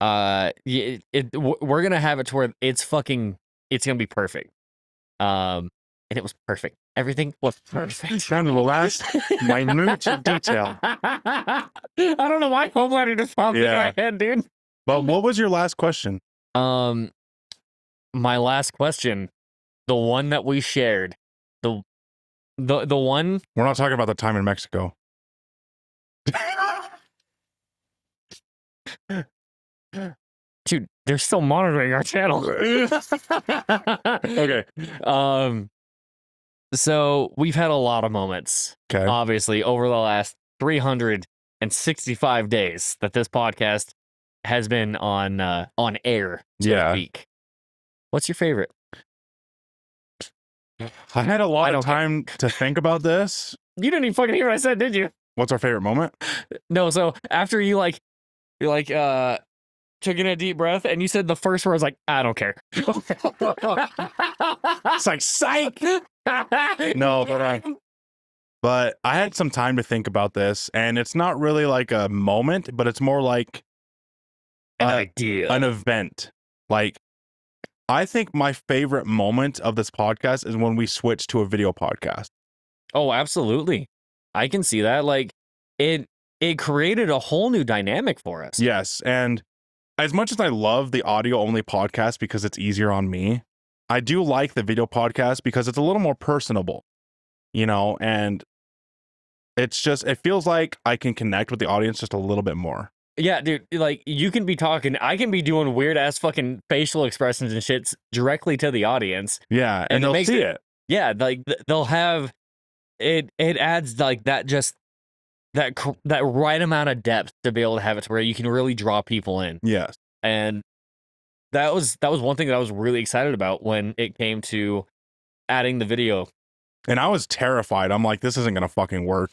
We're going to have it to where it's going to be perfect. And it was perfect. Everything was perfect. Down to the last minute detail. I don't know why Homelander just popped in my head, dude. But what was your last question? My last question, the one that we shared, the one. We're not talking about the time in Mexico. Dude, they're still monitoring our channel. Okay. So we've had a lot of moments, obviously, over the last 365 days that this podcast has been on air, so to speak. What's your favorite? I had a lot of time to think about this. You didn't even fucking hear what I said, did you? What's our favorite moment? No, so after you're like took in a deep breath and you said the first word, I was like, I don't care. It's like, psych. No, but I had some time to think about this, and it's not really like a moment, but it's more like an idea, an event. Like, I think my favorite moment of this podcast is when we switch to a video podcast. Oh, absolutely. I can see that. Like, it created a whole new dynamic for us. Yes, and as much as I love the audio only podcast because it's easier on me, I do like the video podcast because it's a little more personable, and it feels like I can connect with the audience just a little bit more. Yeah, dude, like, you can be talking, I can be doing weird ass fucking facial expressions and shits directly to the audience. Yeah, and they'll see it. Yeah, like, they'll have it adds like that, just that right amount of depth to be able to have it to where you can really draw people in. Yes. And that was one thing that I was really excited about when it came to adding the video. And I was terrified. I'm like, this isn't going to fucking work.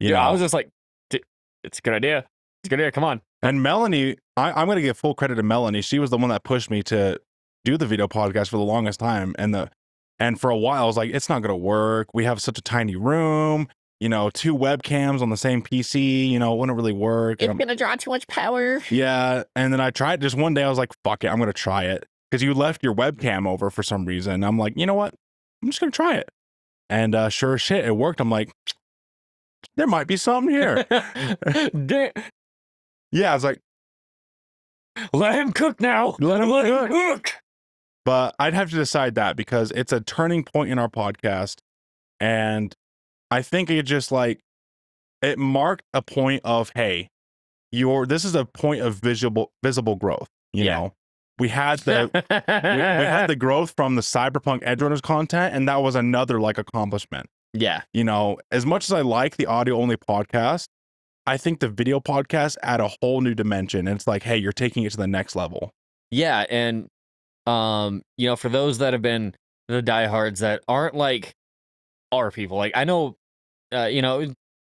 I was just like, it's a good idea. It's a good idea. Come on. And Melanie, I'm going to give full credit to Melanie. She was the one that pushed me to do the video podcast for the longest time. And for a while, I was like, it's not going to work. We have such a tiny room. 2 webcams on the same PC, it wouldn't really work. It's going to draw too much power. Yeah. And then I tried just one day. I was like, fuck it. I'm going to try it. Because you left your webcam over for some reason. I'm like, you know what? I'm just going to try it. And sure as shit, it worked. I'm like, there might be something here. Yeah. I was like, let him cook now. Let him cook. But I'd have to decide that because it's a turning point in our podcast. And I think it just it marked a point of, hey, this is a point of visible growth. You know, we had the we had the growth from the Cyberpunk Edge Runners content, and that was another accomplishment. Yeah. As much as I like the audio only podcast, I think the video podcast add a whole new dimension. And it's like, hey, you're taking it to the next level. Yeah, and for those that have been the diehards that aren't our people. Like I know, you know,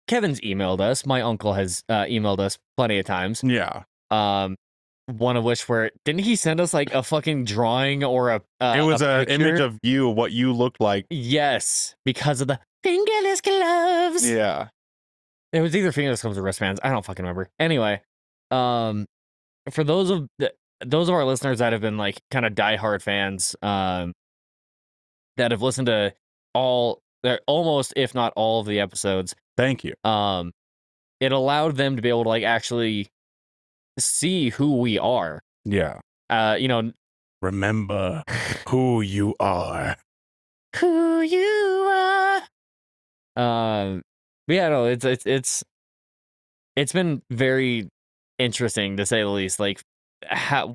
Kevin's emailed us. My uncle has emailed us plenty of times. Yeah. One of which where didn't he send us like a fucking drawing or It was a an image picture? of you, what you looked like. Yes, because of the fingerless gloves. Yeah. It was either fingerless gloves or wristbands. I don't fucking remember. Anyway, for those of our listeners that have been like kind of diehard fans, that have listened to almost if not all of the episodes, Thank you. it allowed them to be able to like actually see who we are. Yeah. You know, Remember who you are. who you are. But yeah, no, it's been very interesting to say the least. Like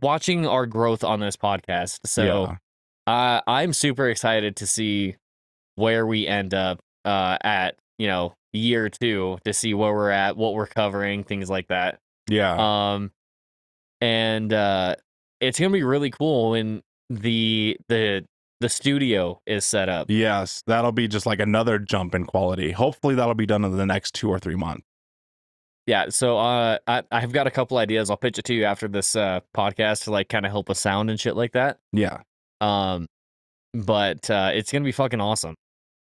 watching our growth on this podcast. So I'm super excited to see where we end up at, you know, year 2 to see where we're at, what we're covering, things like that. Yeah. And it's gonna be really cool when the studio is set up. Yes, that'll be just like another jump in quality. Hopefully that'll be done in the next 2 or 3 months. Yeah, so I've got a couple ideas. I'll pitch it to you after this podcast to like kind of help with sound and shit like that. Yeah. But it's gonna be fucking awesome.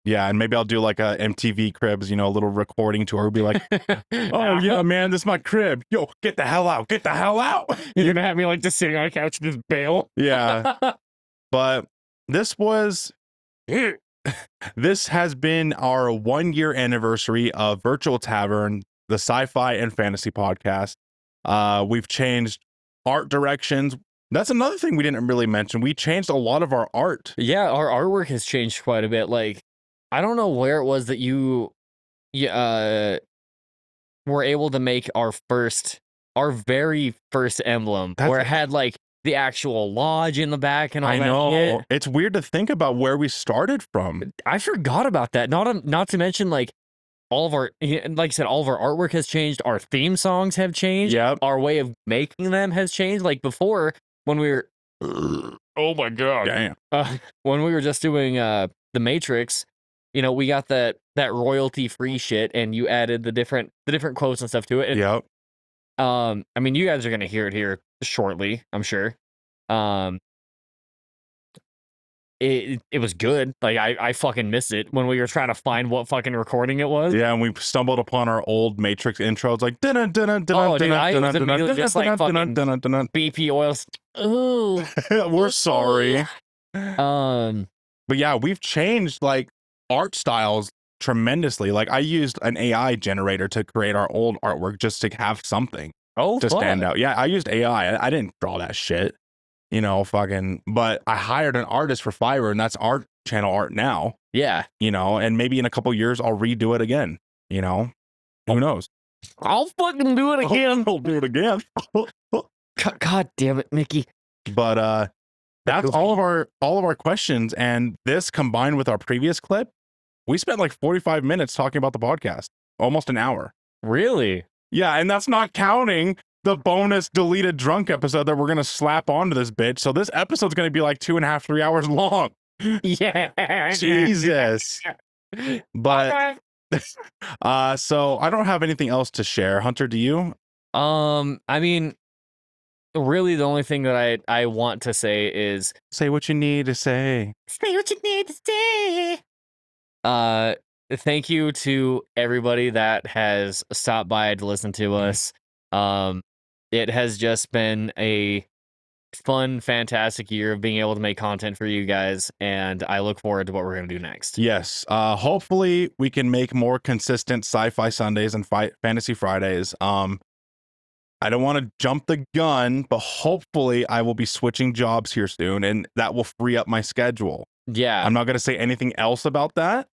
Yeah, and maybe I'll do like a MTV Cribs, you know, a little recording tour. We'll be like, oh yeah, man, this is my crib. Yo, get the hell out. Get the hell out. You're gonna have me like just sitting on a couch and just bail. Yeah. But this has been our 1-year anniversary of Virtual Tavern, the sci-fi and fantasy podcast. We've changed art directions. That's another thing we didn't really mention. We changed a lot of our art. Yeah, our artwork has changed quite a bit. Like, I don't know where it was that you were able to make our very first emblem, where it had like the actual lodge in the back and all that. I know. Shit. It's weird to think about where we started from. I forgot about that. Not to mention like all of our, like I said, all of our artwork has changed. Our theme songs have changed. Yep. Our way of making them has changed. Like before, when we were, oh my god, damn, when we were just doing the Matrix, you know, we got that royalty free shit, and you added the different quotes and stuff to it. And, yep. I mean, you guys are gonna hear it here shortly, I'm sure. It was good. Like I fucking missed it when we were trying to find what fucking recording it was. Yeah, and we stumbled upon our old Matrix intros, like just like fucking BP oils. Ooh, we're sorry. But yeah, we've changed like art styles tremendously. Like I used an AI generator to create our old artwork just to have something to stand out. Yeah, I used AI. I didn't draw that shit. You know, fucking, but I hired an artist for Fiverr, and that's our channel art now. Yeah. You know, and maybe in a couple years I'll redo it again. You know, who knows? I'll fucking do it again. I'll do it again. God damn it, Mickey. But that's all of our questions, and this combined with our previous clip, we spent like 45 minutes talking about the podcast, almost an hour. Really? Yeah, and that's not counting the bonus deleted drunk episode that we're gonna slap onto this bitch. So this episode's gonna be like 2.5, 3 hours long. Yeah. Jesus. But so I don't have anything else to share. Hunter, do you? I mean, really the only thing that I want to say is say what you need to say. Say what you need to say. Thank you to everybody that has stopped by to listen to us. It has just been a fun, fantastic year of being able to make content for you guys, and I look forward to what we're going to do next. Yes. Hopefully we can make more consistent sci-fi Sundays and fantasy Fridays. I don't want to jump the gun, but hopefully I will be switching jobs here soon, and that will free up my schedule. Yeah. I'm not going to say anything else about that,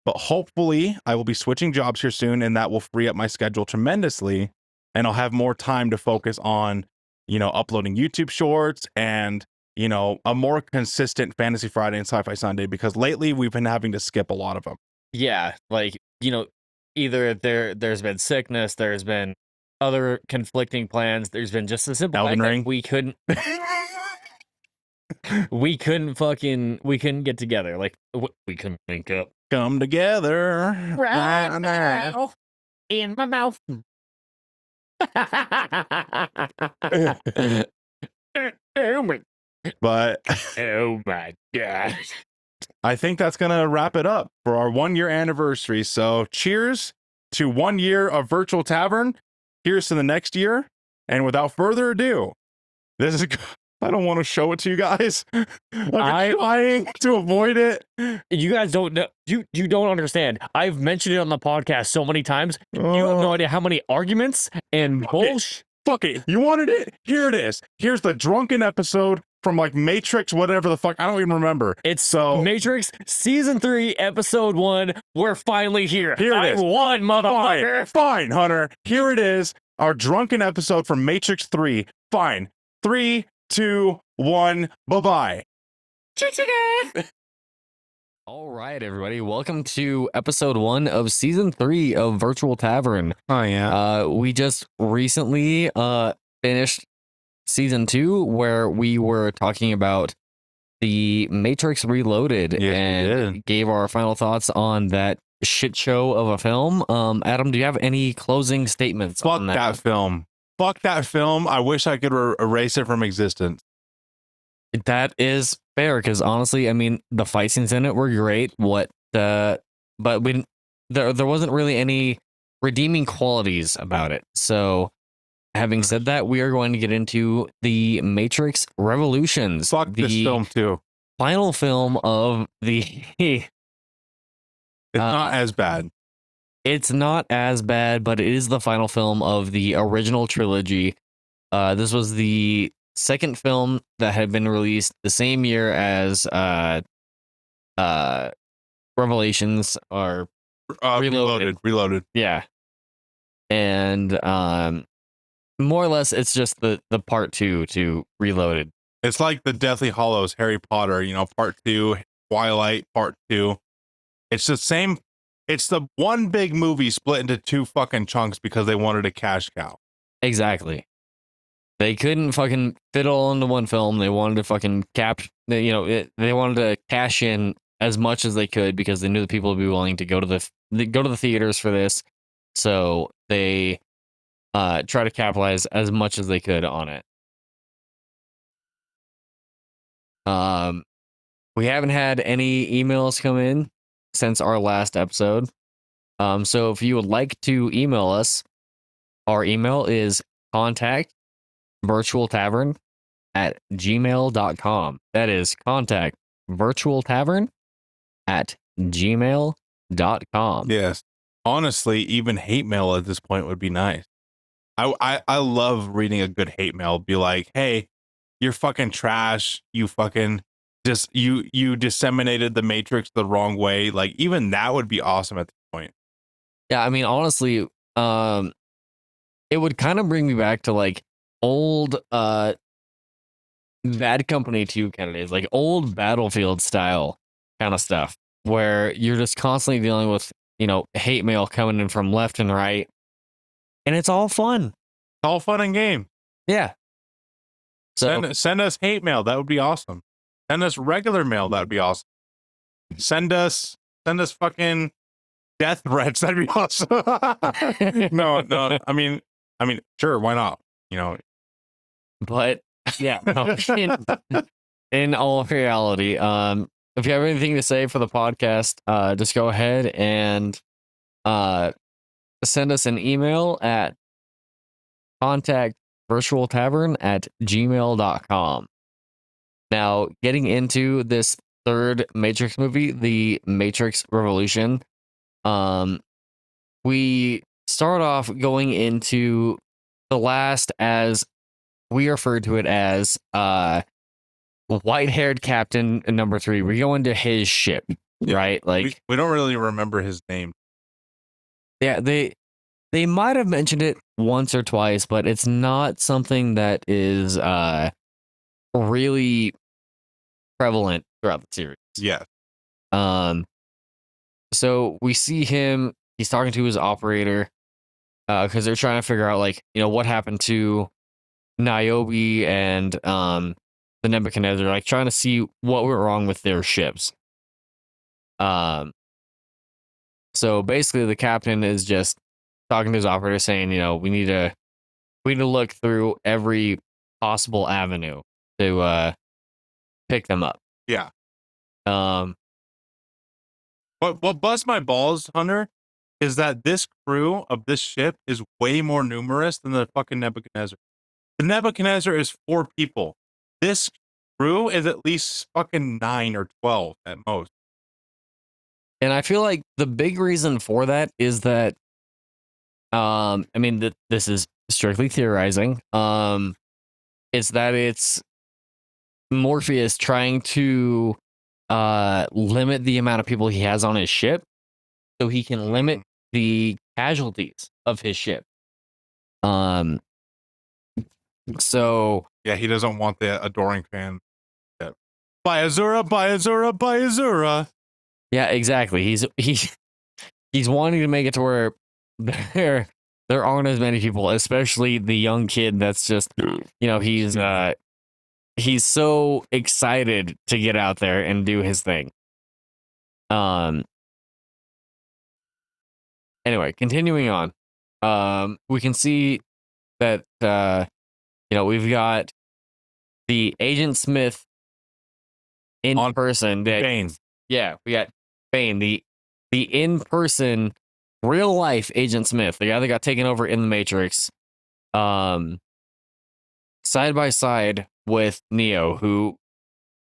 but hopefully I will be switching jobs here soon, and that will free up my schedule tremendously. And I'll have more time to focus on, you know, uploading YouTube shorts and, you know, a more consistent Fantasy Friday and Sci-Fi Sunday, because lately we've been having to skip a lot of them. Yeah, like, you know, either there's been sickness, there's been other conflicting plans, there's been just a simple Elden Ring. We couldn't we couldn't get together. Like we couldn't link up. come together Right now in my mouth. Oh my, But oh my god. I think that's going to wrap it up for our 1 year anniversary. So cheers to 1 year of Virtual Tavern. Here's to the next year. And without further ado, this is, I don't want to show it to you guys. I'm trying to avoid it. You guys don't know. You don't understand. I've mentioned it on the podcast so many times. You have no idea how many arguments and bullshit. Fuck it. You wanted it? Here it is. Here's the drunken episode from like Matrix, whatever the fuck. I don't even remember. It's so Matrix Season 3, Episode 1. We're finally here. Here it is. I won, motherfucker. Fine, Hunter. Here it is. Our drunken episode from Matrix 3. Fine. 3, 2, 1. Bye-bye. All right, everybody. Welcome to Episode 1 of Season 3 of Virtual Tavern. Oh, yeah. We just recently finished Season 2, where we were talking about the Matrix Reloaded and gave our final thoughts on that shit show of a film. Adam, do you have any closing statements Fuck on that? that film. Fuck that film. I wish I could erase it from existence. That is fair, because honestly, I mean, the fight scenes in it were great. But there wasn't really any redeeming qualities about it. So, having said that, we are going to get into the Matrix Revolutions. Fuck this film too. Final film of the. It's not as bad. It's not as bad, but it is the final film of the original trilogy. This was the second film that had been released the same year as Revelations or Reloaded. Yeah. And more or less it's just the part 2 to Reloaded. It's like the Deathly Hallows, Harry Potter, part 2, Twilight, part 2. It's the same. It's the one big movie split into 2 fucking chunks because they wanted a cash cow. Exactly. They couldn't fucking fit it all into one film. They wanted to fucking they wanted to cash in as much as they could because they knew the people would be willing to go to the theaters for this. So they try to capitalize as much as they could on it. We haven't had any emails come in since our last episode. So if you would like to email us, our email is contact virtualtavern@gmail.com. That is contactvirtualtavern@gmail.com. Yes. Honestly, even hate mail at this point would be nice. I love reading a good hate mail. Be like, hey, you're fucking trash. You fucking you disseminated the Matrix the wrong way. Like, even that would be awesome at this point. Yeah, I mean, honestly, it would kind of bring me back to like old Bad Company 2 kind of days, like old Battlefield style kind of stuff, where you're just constantly dealing with, hate mail coming in from left and right. And it's all fun. All fun and game. Yeah. So send us hate mail. That would be awesome. Send us regular mail. That would be awesome. Send us fucking death threats. That'd be awesome. No. I mean, sure. Why not? But yeah, no, in all reality, if you have anything to say for the podcast, just go ahead and send us an email at contactvirtualtavern@gmail.com. Now, getting into this third Matrix movie, the Matrix Revolution, we start off going into the last, as we refer to it as, white-haired Captain number 3. We go into his ship, right? Like, we don't really remember his name. Yeah, they might have mentioned it once or twice, but it's not something that is really prevalent throughout the series. Yeah. So we see him, he's talking to his operator, because they're trying to figure out, like, what happened to Niobe and the Nebuchadnezzar, like trying to see what went wrong with their ships. So basically, the captain is just talking to his operator, saying, we need to look through every possible avenue to pick them up. Yeah. Um, What busts my balls, Hunter, is that this crew of this ship is way more numerous than the fucking Nebuchadnezzar. The Nebuchadnezzar is 4 people. This crew is at least fucking 9 or 12 at most. and I feel like the big reason for that is that, I mean, this is strictly theorizing. It's that it's Morpheus trying to limit the amount of people he has on his ship so he can limit the casualties of his ship. So Yeah, he doesn't want the adoring fan. Yeah. By Azura, by Azura, by Azura. yeah, exactly. He's wanting to make it to where there aren't as many people, especially the young kid that's just, he's so excited to get out there and do his thing. Anyway, continuing on. We can see that we've got the Agent Smith in On person. Bane. Yeah, we got Bane, the in-person real life Agent Smith, the guy that got taken over in the Matrix. Side by side with Neo, who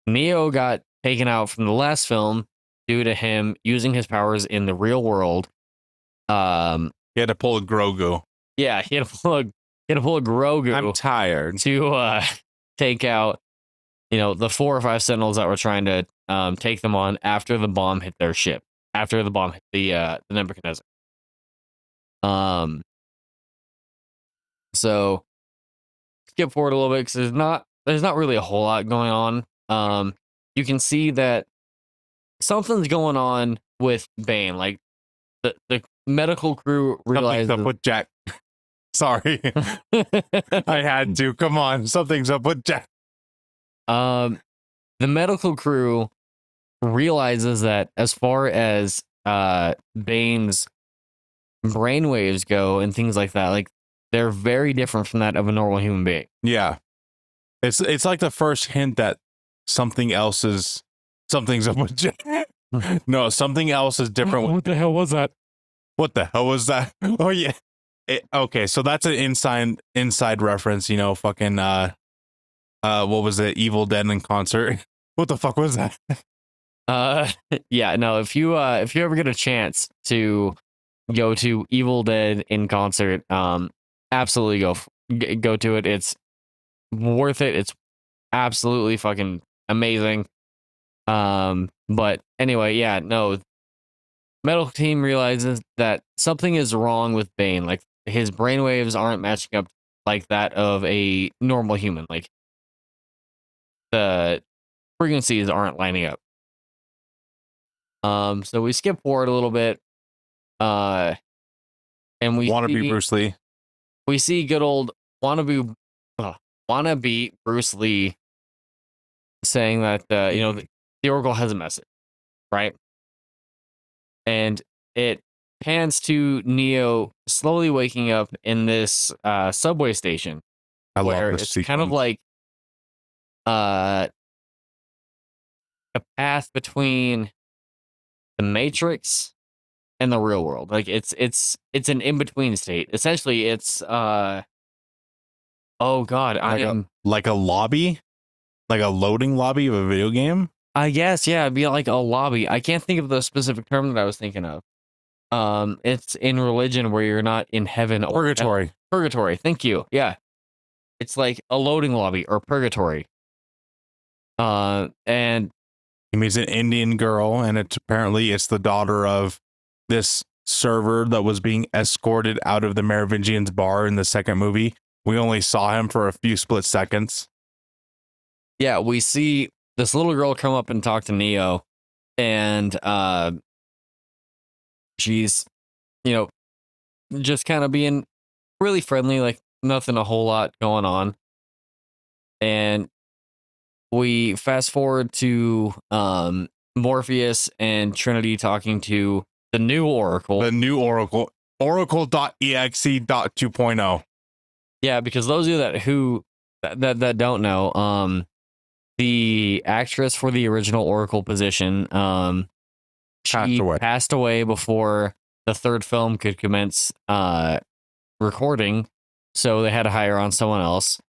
Neo got taken out from the last film due to him using his powers in the real world. He had to pull a Grogu. Yeah, he had to pull a Grogu. I'm tired. To take out, the 4 or 5 Sentinels that were trying to take them on after the bomb hit their ship. After the bomb hit the Nebuchadnezzar. So skip forward a little bit because there's not really a whole lot going on. You can see that something's going on with Bane. Like the medical crew realizes Something's up with Jack. Sorry. I had to. Come on. Something's up with Jack. The medical crew realizes that as far as Bane's brainwaves go and things like that, like they're very different from that of a normal human being. Yeah. It's like the first hint that something's up with Jack. No, something else is different. What the hell was that? What the hell was that? Oh yeah. Okay, so that's an inside reference, fucking what was it? Evil Dead in concert. What the fuck was that? Yeah, no, if you ever get a chance to go to Evil Dead in concert, absolutely go to it. It's worth it. It's absolutely fucking amazing. But anyway, yeah, no. Medical team realizes that something is wrong with Bane. Like his brainwaves aren't matching up like that of a normal human. Like the frequencies aren't lining up. So we skip forward a little bit. And we Wannabe Bruce Lee. We see good old wannabe Bruce Lee saying that the Oracle has a message, right? And it pans to Neo slowly waking up in this subway station. I where love this it's sequence. kind of like a path between the Matrix and the real world. Like it's an in-between state. Essentially, it's oh god, like a lobby, like a loading lobby of a video game. I guess, yeah, it'd be like a lobby. I can't think of the specific term that I was thinking of. It's in religion where you're not in heaven or Purgatory. Purgatory. Thank you. Yeah. It's like a loading lobby or purgatory. And He meets an Indian girl, and it's the daughter of this server that was being escorted out of the Merovingian's bar in the second movie. We only saw him for a few split seconds. Yeah, we see this little girl come up and talk to Neo, and she's, just kind of being really friendly, like nothing a whole lot going on. And we fast forward to Morpheus and Trinity talking to the new Oracle. The new Oracle. Oracle.exe.2.0. Yeah, because those of you that don't know, the actress for the original Oracle position, she passed away before the third film could commence recording, so they had to hire on someone else.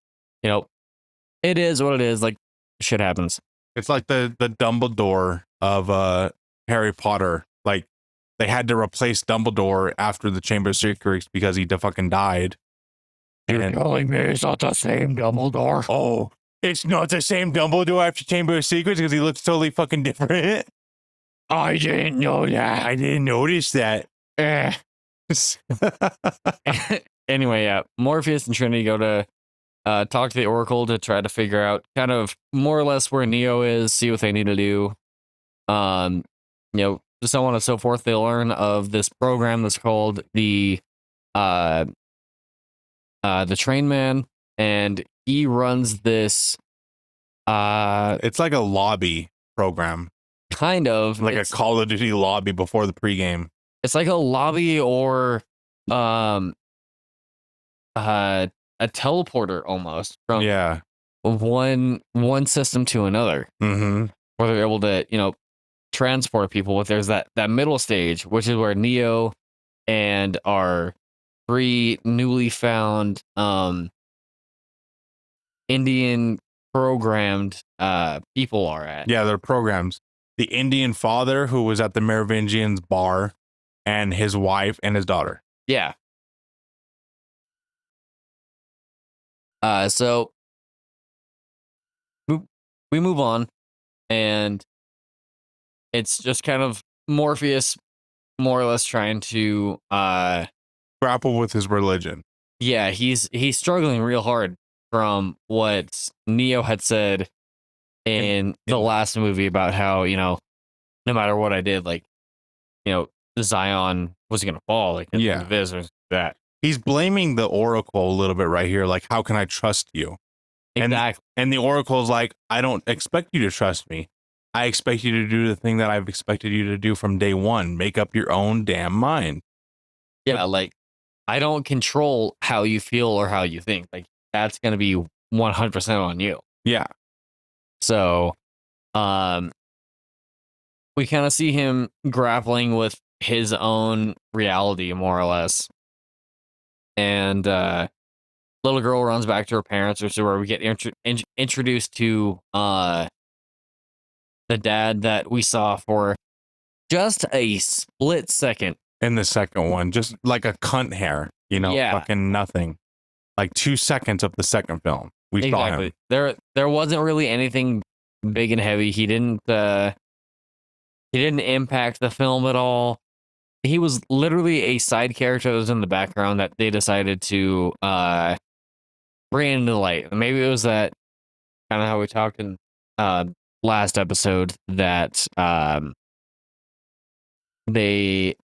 It is what it is. Like, shit happens. It's like the Dumbledore of Harry Potter. Like, they had to replace Dumbledore after the Chamber of Secrets because he fucking died. You're telling me it's not the same Dumbledore? Oh, it's not the same Dumbledore after Chamber of Secrets because he looks totally fucking different. I didn't know that. I didn't notice that. Anyway, yeah, Morpheus and Trinity go to talk to the Oracle to try to figure out kind of more or less where Neo is, see what they need to do. So on and so forth. They learn of this program that's called the Train Man, and he runs this. It's like a lobby program, kind of like a Call of Duty lobby before the pregame. It's like a lobby or a teleporter almost from one system to another, where they're able to transport people. But there's that middle stage, which is where Neo and our 3 newly found Indian programmed people are at. Yeah, they're programs. The Indian father who was at the Merovingians bar, and his wife and his daughter. Yeah. So we move on, and it's just kind of Morpheus more or less trying to grapple with his religion. Yeah, he's struggling real hard from what Neo had said in the last movie about how, no matter what I did, like, Zion was going to fall, like, this or that. He's blaming the Oracle a little bit right here. Like, how can I trust you? Exactly. And the Oracle's like, I don't expect you to trust me. I expect you to do the thing that I've expected you to do from day one. Make up your own damn mind. Yeah, like, I don't control how you feel or how you think. Like, that's going to be 100% on you. Yeah. So, we kind of see him grappling with his own reality, more or less. And little girl runs back to her parents, which is where we get introduced to the dad that we saw for just a split second. In the second one, just like a cunt hair, fucking nothing. Like 2 seconds of the second film, we saw him. There wasn't really anything big and heavy. He didn't impact the film at all. He was literally a side character that was in the background that they decided to bring into light. Maybe it was that kind of how we talked in last episode that they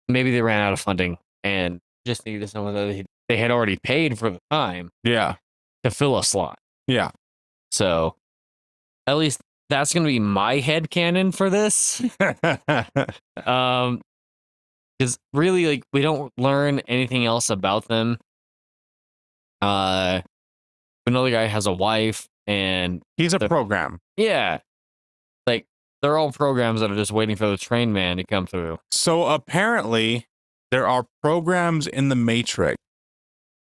ran out of funding and just needed someone that they had already paid for the time. Yeah. To fill a slot. Yeah. So at least that's going to be my headcanon for this. Because really, like, we don't learn anything else about them. We know the guy has a wife, and he's a program. Yeah, like, they're all programs that are just waiting for the train man to come through. So apparently, there are programs in the Matrix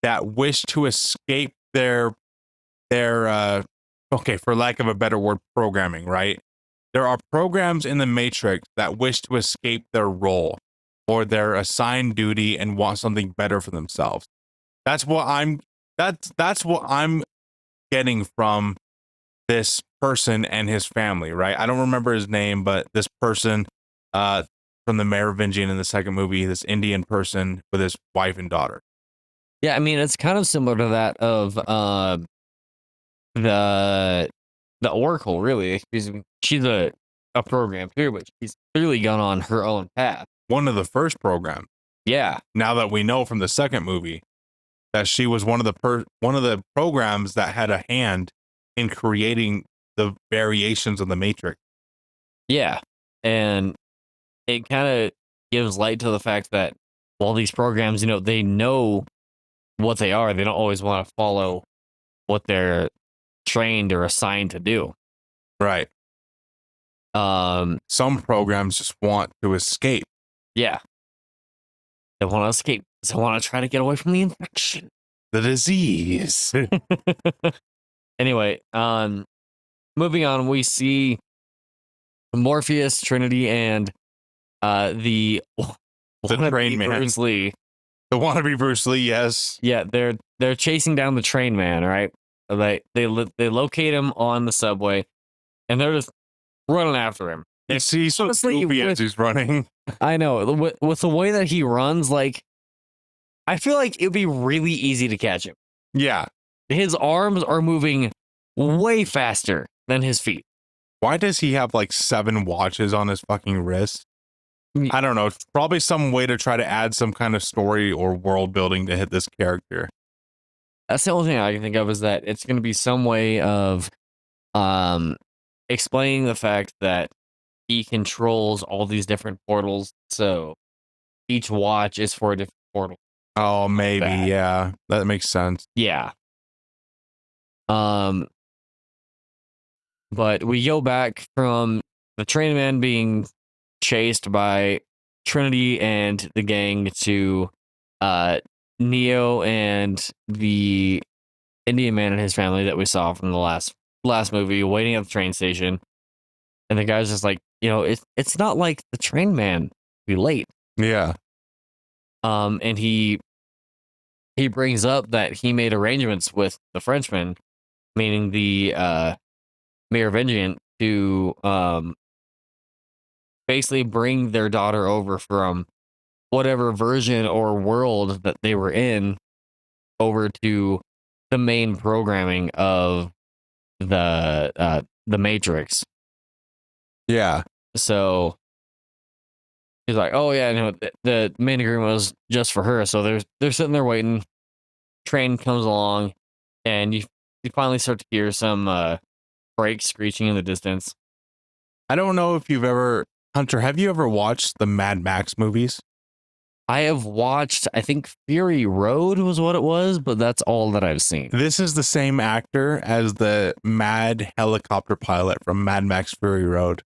that wish to escape their okay, for lack of a better word, programming. Right? There are programs in the Matrix that wish to escape their role or their assigned duty and want something better for themselves. That's what I'm getting from this person and his family, right? I don't remember his name, but this person from the Merovingian in the second movie, this Indian person with his wife and daughter. Yeah, I mean, it's kind of similar to that of the Oracle, really. She's a program too, but she's clearly gone on her own path. One of the first programs. Yeah. Now that we know from the second movie that she was one of the programs that had a hand in creating the variations of the Matrix. Yeah. And it kind of gives light to the fact that while these programs, they know what they are, they don't always want to follow what they're trained or assigned to do. Right. Some programs just want to escape. Yeah. They want to escape. They want to try to get away from the infection. The disease. Anyway, moving on, we see Morpheus, Trinity, and the train man. Bruce Lee. The wannabe Bruce Lee, yes. Yeah, they're chasing down the train man, right? They locate him on the subway, and they're just running after him. He's so goofy as he's running. I know. With the way that he runs, like, I feel like it'd be really easy to catch him. Yeah. His arms are moving way faster than his feet. Why does he have like 7 watches on his fucking wrist? I don't know. It's probably some way to try to add some kind of story or world building to hit this character. That's the only thing I can think of, is that it's going to be some way of explaining the fact that he controls all these different portals. So each watch is for a different portal. Oh, maybe. Yeah. That makes sense. Yeah. But we go back from the train man being chased by Trinity and the gang to Neo and the Indian man and his family that we saw from the last movie, waiting at the train station. And the guy's just like, it's not like the train man be late. Yeah. And he brings up that he made arrangements with the Frenchman, meaning the Merovingian, to basically bring their daughter over from whatever version or world that they were in over to the main programming of the Matrix. Yeah. So he's like, oh yeah, no, the main agreement was just for her. So they're sitting there waiting. Train comes along, and you finally start to hear some brakes screeching in the distance. I don't know if you've ever, Hunter, have you ever watched the Mad Max movies? I have watched, I think Fury Road was what it was, but that's all that I've seen. This is the same actor as the mad helicopter pilot from Mad Max Fury Road.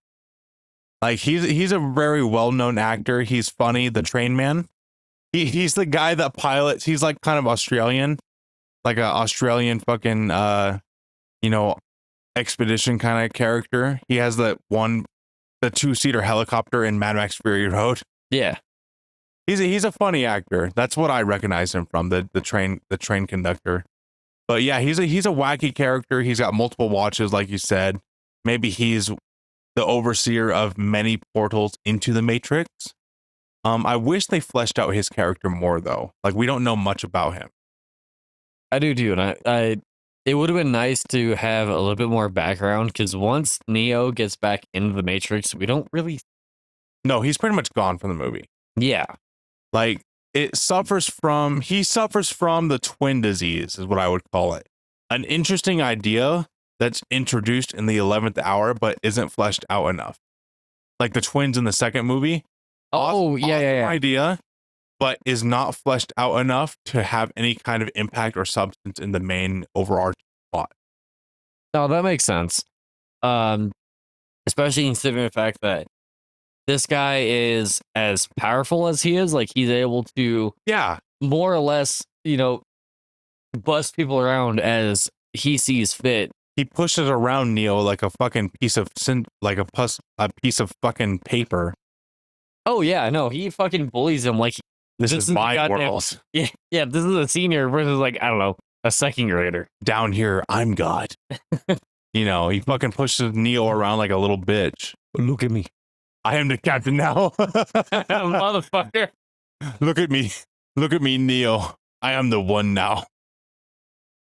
Like, he's a very well-known actor. He's funny, the train man. He's the guy that pilots. He's like kind of Australian, like a Australian fucking expedition kind of character. He has the 2-seater helicopter in Mad Max Fury Road. Yeah. He's a funny actor. That's what I recognize him from, the train conductor. But yeah, he's a wacky character. He's got multiple watches, like you said. Maybe he's the overseer of many portals into the Matrix. I wish they fleshed out his character more, though. Like, we don't know much about him. I do too, and I it would have been nice to have a little bit more background, because once Neo gets back into the Matrix, we don't really. No, he's pretty much gone from the movie. Yeah. Like, he suffers from the twin disease, is what I would call it. An interesting idea that's introduced in the 11th hour, but isn't fleshed out enough. Like the twins in the second movie. Awesome idea, but is not fleshed out enough to have any kind of impact or substance in the main overarching plot. No, that makes sense. Especially considering the fact that this guy is as powerful as he is. Like, he's able to, more or less, bust people around as he sees fit. He pushes around Neo like a fucking piece of a piece of fucking paper. Oh yeah, no, he fucking bullies him like this is my world. Yeah, this is a senior versus, like, I don't know, a second grader. Down here, I'm God. He fucking pushes Neo around like a little bitch. Look at me. I am the captain now. Motherfucker. Look at me, Neo. I am the one now.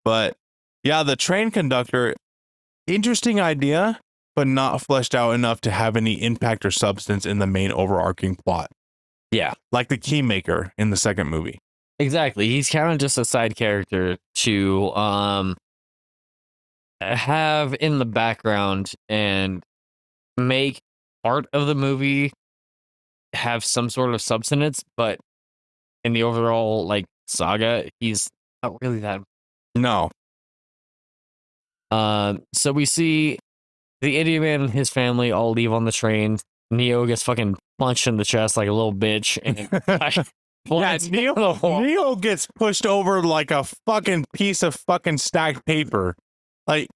But yeah, the train conductor, interesting idea, but not fleshed out enough to have any impact or substance in the main overarching plot. Yeah. Like the Keymaker in the second movie. Exactly. He's kind of just a side character to have in the background and make part of the movie have some sort of substance, but in the overall like saga, he's not really that. No. So we see the Indian man and his family all leave on the train. Neo gets fucking punched in the chest like a little bitch. And Neo gets pushed over like a fucking piece of fucking stacked paper. Like,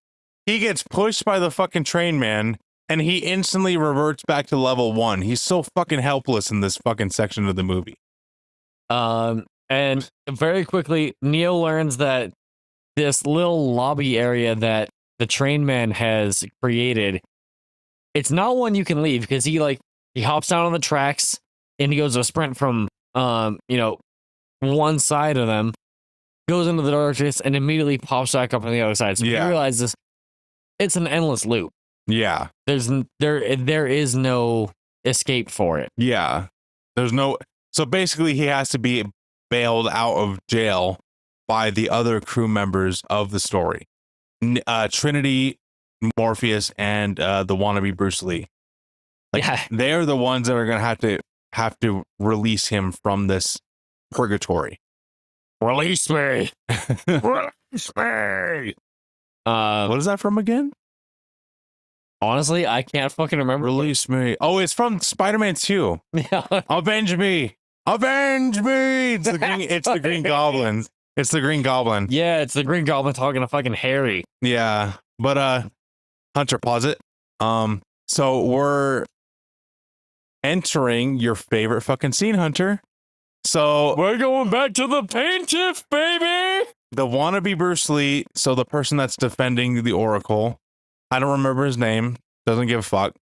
he gets pushed by the fucking train man, and he instantly reverts back to level 1. He's so fucking helpless in this fucking section of the movie. And very quickly, Neo learns that this little lobby area that the train man has created, it's not one you can leave, because he hops down on the tracks and he goes a sprint from one side of them, goes into the darkness, and immediately pops back up on the other side. So you realize this, it's an endless loop. Yeah. There is no escape for it. Yeah. There's no. So basically, he has to be bailed out of jail by the other crew members of the story. Trinity, Morpheus, and the wannabe Bruce Lee. They're the ones that are gonna have to release him from this purgatory. Release me. Release me. What is that from again? Honestly, I can't fucking remember. Release me. Oh, it's from Spider-Man 2. Yeah. Avenge me. Avenge me. It's the Green Goblin. It's the Green Goblin. Yeah, it's the Green Goblin talking to fucking Harry. Yeah. But Hunter, pause it. So we're entering your favorite fucking scene, Hunter. So we're going back to the plaintiff, baby. The wannabe Bruce Lee, so the person that's defending the Oracle, I don't remember his name, doesn't give a fuck.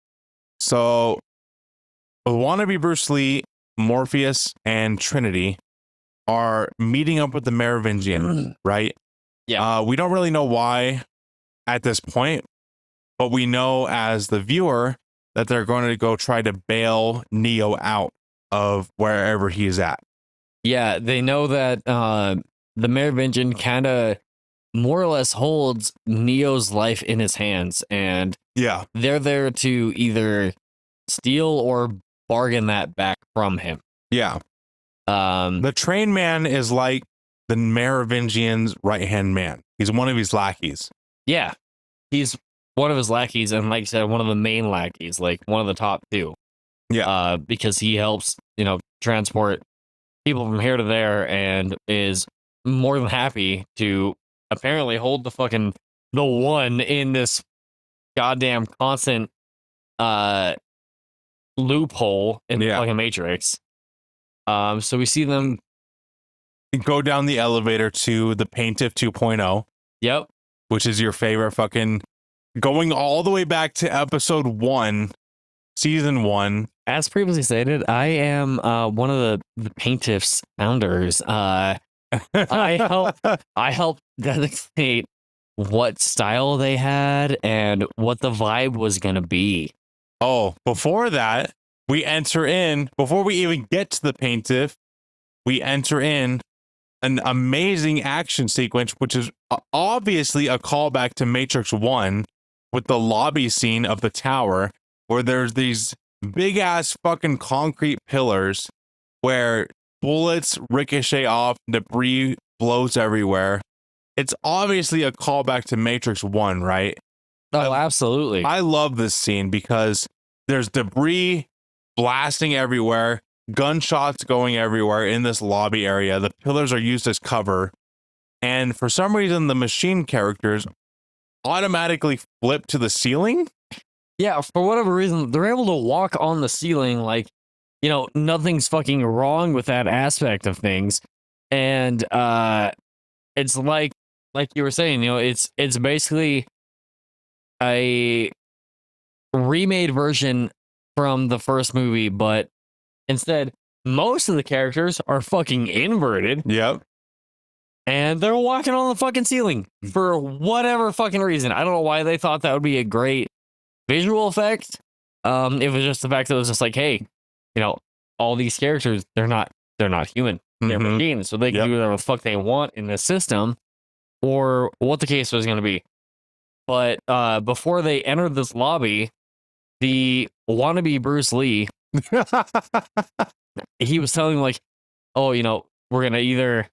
So the wannabe Bruce Lee, Morpheus, and Trinity are meeting up with the Merovingian, right? Yeah. We don't really know why at this point, but we know as the viewer that they're going to go try to bail Neo out of wherever he is at. Yeah, they know that the Merovingian kind of more or less holds Neo's life in his hands, and they're there to either steal or bargain that back from him. Yeah. The train man is like the Merovingian's right-hand man. He's one of his lackeys. Yeah. He's one of his lackeys, and like I said, one of the main lackeys, like one of the top 2. Yeah. Because he helps, transport people from here to there, and is more than happy to apparently hold the one in this goddamn constant loophole in the fucking Matrix. So we see them go down the elevator to the Paintiff 2.0. Yep. Which is your favorite fucking, going all the way back to episode 1, season 1. As previously stated, I am one of the Paintiff's founders. I helped designate what style they had and what the vibe was gonna be. Oh, before that, before we even get to the Paintiff, we enter in an amazing action sequence, which is obviously a callback to Matrix 1 with the lobby scene of the tower, where there's these big ass fucking concrete pillars where bullets ricochet off, debris blows everywhere. It's obviously a callback to Matrix 1, right? Oh, absolutely. I love this scene because there's debris blasting everywhere, gunshots going everywhere in this lobby area. The pillars are used as cover. And for some reason, the machine characters automatically flip to the ceiling. Yeah, for whatever reason, they're able to walk on the ceiling like, nothing's fucking wrong with that aspect of things. And it's like you were saying, it's basically a remade version from the first movie, but instead, most of the characters are fucking inverted. Yep. And they're walking on the fucking ceiling for whatever fucking reason. I don't know why they thought that would be a great visual effect. It was just the fact that it was just like, hey, all these characters, they're not human. They're machines, so they can do whatever the fuck they want in the system, or what the case was going to be. But before they entered this lobby, the wannabe Bruce Lee He was telling like, oh, we're gonna either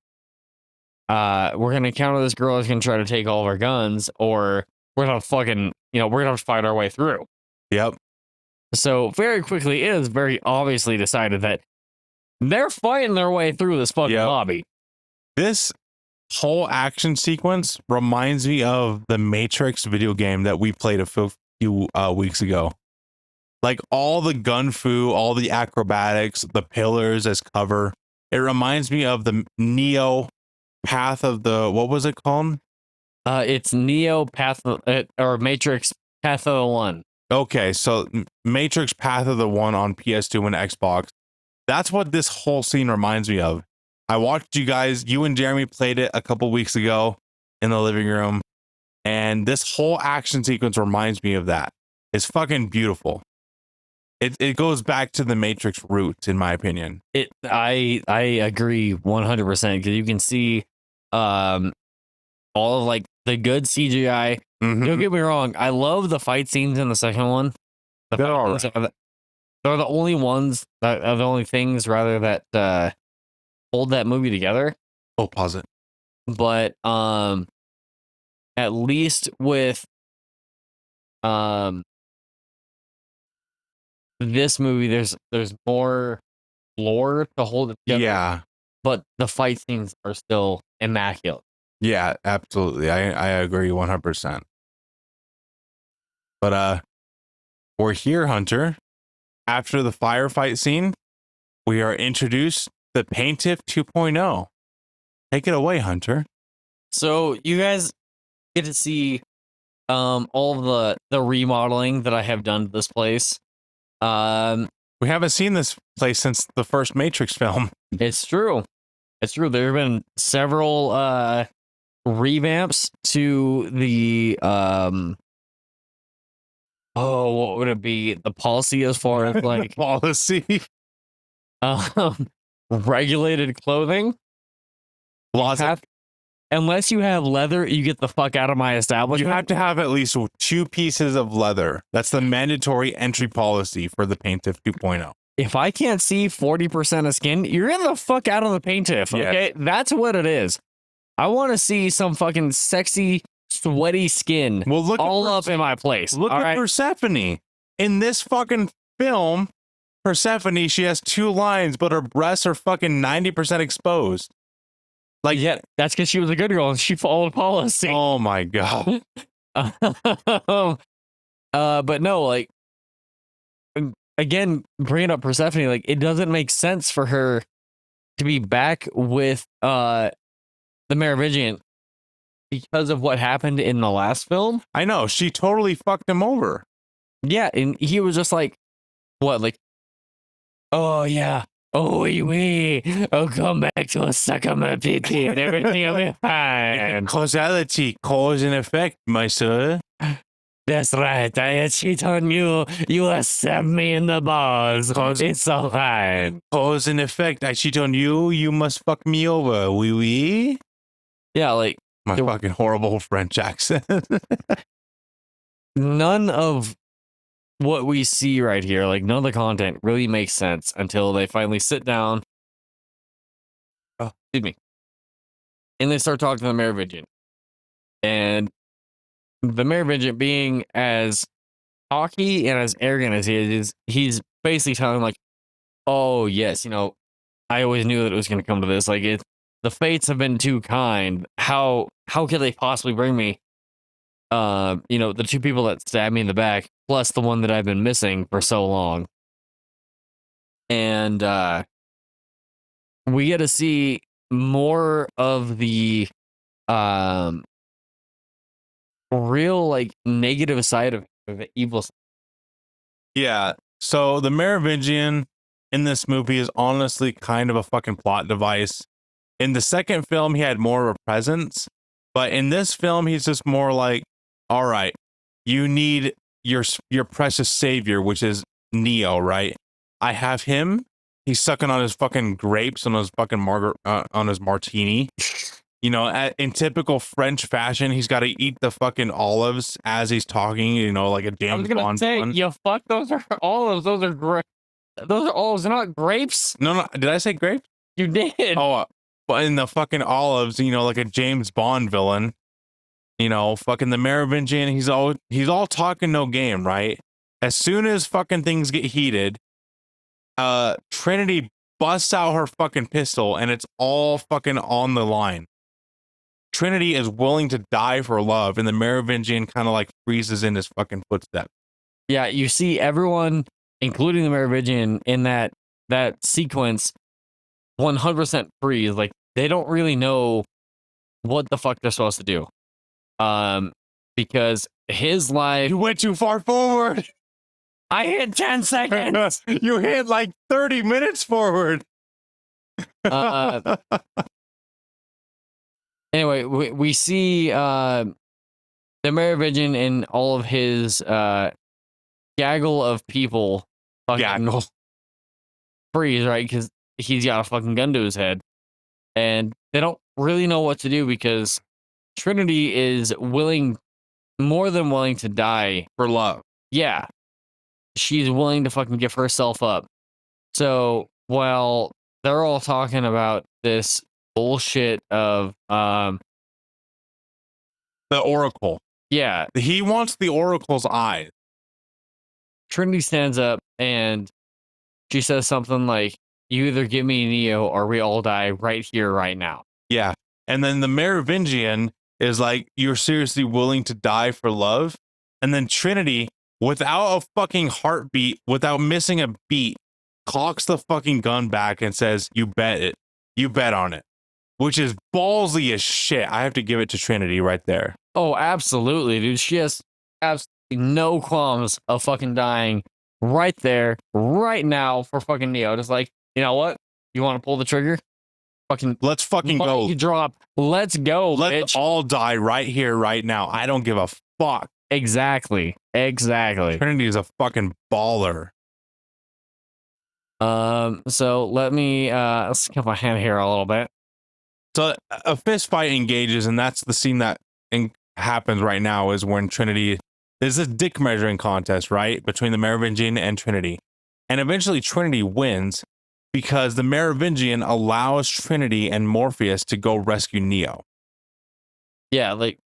we're gonna encounter this girl who's gonna try to take all of our guns, or we're gonna fucking, we're gonna have to fight our way through. Yep. So very quickly, it is very obviously decided that they're fighting their way through this fucking lobby. This whole action sequence reminds me of the Matrix video game that we played a few weeks ago. Like all the gun fu, all the acrobatics, the pillars as cover. It reminds me of the Neo Path of the, what was it called? It's Neo Path or Matrix Path of the One. Okay, so Matrix Path of the One on PS2 and Xbox. That's what this whole scene reminds me of. I watched you and Jeremy played it a couple weeks ago in the living room, and this whole action sequence reminds me of that. It's fucking beautiful. It goes back to the Matrix roots, in my opinion. I agree 100% because you can see all of like the good CGI. Mm-hmm. Don't get me wrong, I love the fight scenes in the second one. They're all right. They're the only ones that are the only things rather that hold that movie together. Oh, pause it. But at least with this movie, there's more lore to hold it together. Yeah. But the fight scenes are still immaculate. Yeah, absolutely. I agree 100%. But we're here, Hunter. After the firefight scene, we are introduced to Paintiff 2.0. Take it away, Hunter. So you guys get to see all of the remodeling that I have done to this place. We haven't seen this place since the first Matrix film. It's true. There have been several revamps to the what would it be? The policy as far as like policy. Regulated clothing. Unless you have leather, you get the fuck out of my establishment. You have to have at least 2 pieces of leather. That's the mandatory entry policy for the Paintiff 2.0. If I can't see 40% of skin, you're in the fuck out of the Paintiff. Okay, yes. That's what it is. I want to see some fucking sexy, sweaty skin all up in my place. Look at Persephone. In this fucking film, Persephone, she has 2 lines, but her breasts are fucking 90% exposed. Like, yeah, that's because she was a good girl and she followed policy. Oh my god. But no, like, again, bringing up Persephone, like, it doesn't make sense for her to be back with the Merovingian because of what happened in the last film. I know, she totally fucked him over. Yeah, and he was just like, what, like, oh yeah, oh wee, oh come back to a suck on my pity and everything will be fine. Causality, cause and effect, my sir. That's right, I cheat on you, you stab me in the balls, it's all fine. Cause and effect, I cheat on you, you must fuck me over, wee wee. Yeah, like, my fucking horrible French accent. None of what we see right here, like none of the content really makes sense until they finally sit down. Oh, excuse me. And they start talking to the Merovingian. And the Merovingian, being as cocky and as arrogant as he is, he's basically telling him like, oh yes, I always knew that it was going to come to this. Like, the fates have been too kind. How could they possibly bring me the 2 people that stabbed me in the back, plus the one that I've been missing for so long. And we get to see more of the real, like, negative side of the evil. Yeah, so the Merovingian in this movie is honestly kind of a fucking plot device. In the second film, he had more of a presence, but in this film, he's just more like, all right, you need your precious savior, which is Neo, right? I have him. He's sucking on his fucking grapes on his fucking on his martini. In typical French fashion, he's got to eat the fucking olives as he's talking. Like a James Bond. I was gonna say, you fuck, those are olives. Those are great. Those are olives, they're not grapes. No, did I say grape? You did. Oh, but in the fucking olives, like a James Bond villain. Fucking the Merovingian, he's all talking, no game, right? As soon as fucking things get heated, Trinity busts out her fucking pistol and it's all fucking on the line. Trinity is willing to die for love, and the Merovingian kind of like freezes in his fucking footsteps. Yeah, you see everyone, including the Merovingian, in that sequence 100% freeze. Like, they don't really know what the fuck they're supposed to do. Because his life... You went too far forward. I hit 10 seconds. You hit like 30 minutes forward. Anyway, we see the Merovingian and all of his gaggle of people fucking freeze, right? Because he's got a fucking gun to his head. And they don't really know what to do because Trinity is more than willing to die for love. Yeah. She's willing to fucking give herself up. So while they're all talking about this bullshit of the Oracle. Yeah. He wants the Oracle's eyes. Trinity stands up and she says something like, you either give me Neo or we all die right here, right now. Yeah. And then the Merovingian is like, you're seriously willing to die for love? And then Trinity, without a fucking heartbeat, without missing a beat, cocks the fucking gun back and says, you bet it. You bet on it. Which is ballsy as shit. I have to give it to Trinity right there. Oh, absolutely, dude. She has absolutely no qualms of fucking dying right there, right now for fucking Neo. Just like, you know what? You want to pull the trigger? Let's fucking go. You drop. Let's go. Let's all die right here, right now. I don't give a fuck. Exactly. Trinity is a fucking baller. So let me let's cut my hand here a little bit. So a fist fight engages, and that's the scene that happens right now. Is when Trinity, there's this dick measuring contest, right, between the Merovingian and Trinity, and eventually Trinity wins because the Merovingian allows Trinity and Morpheus to go rescue Neo. Yeah, like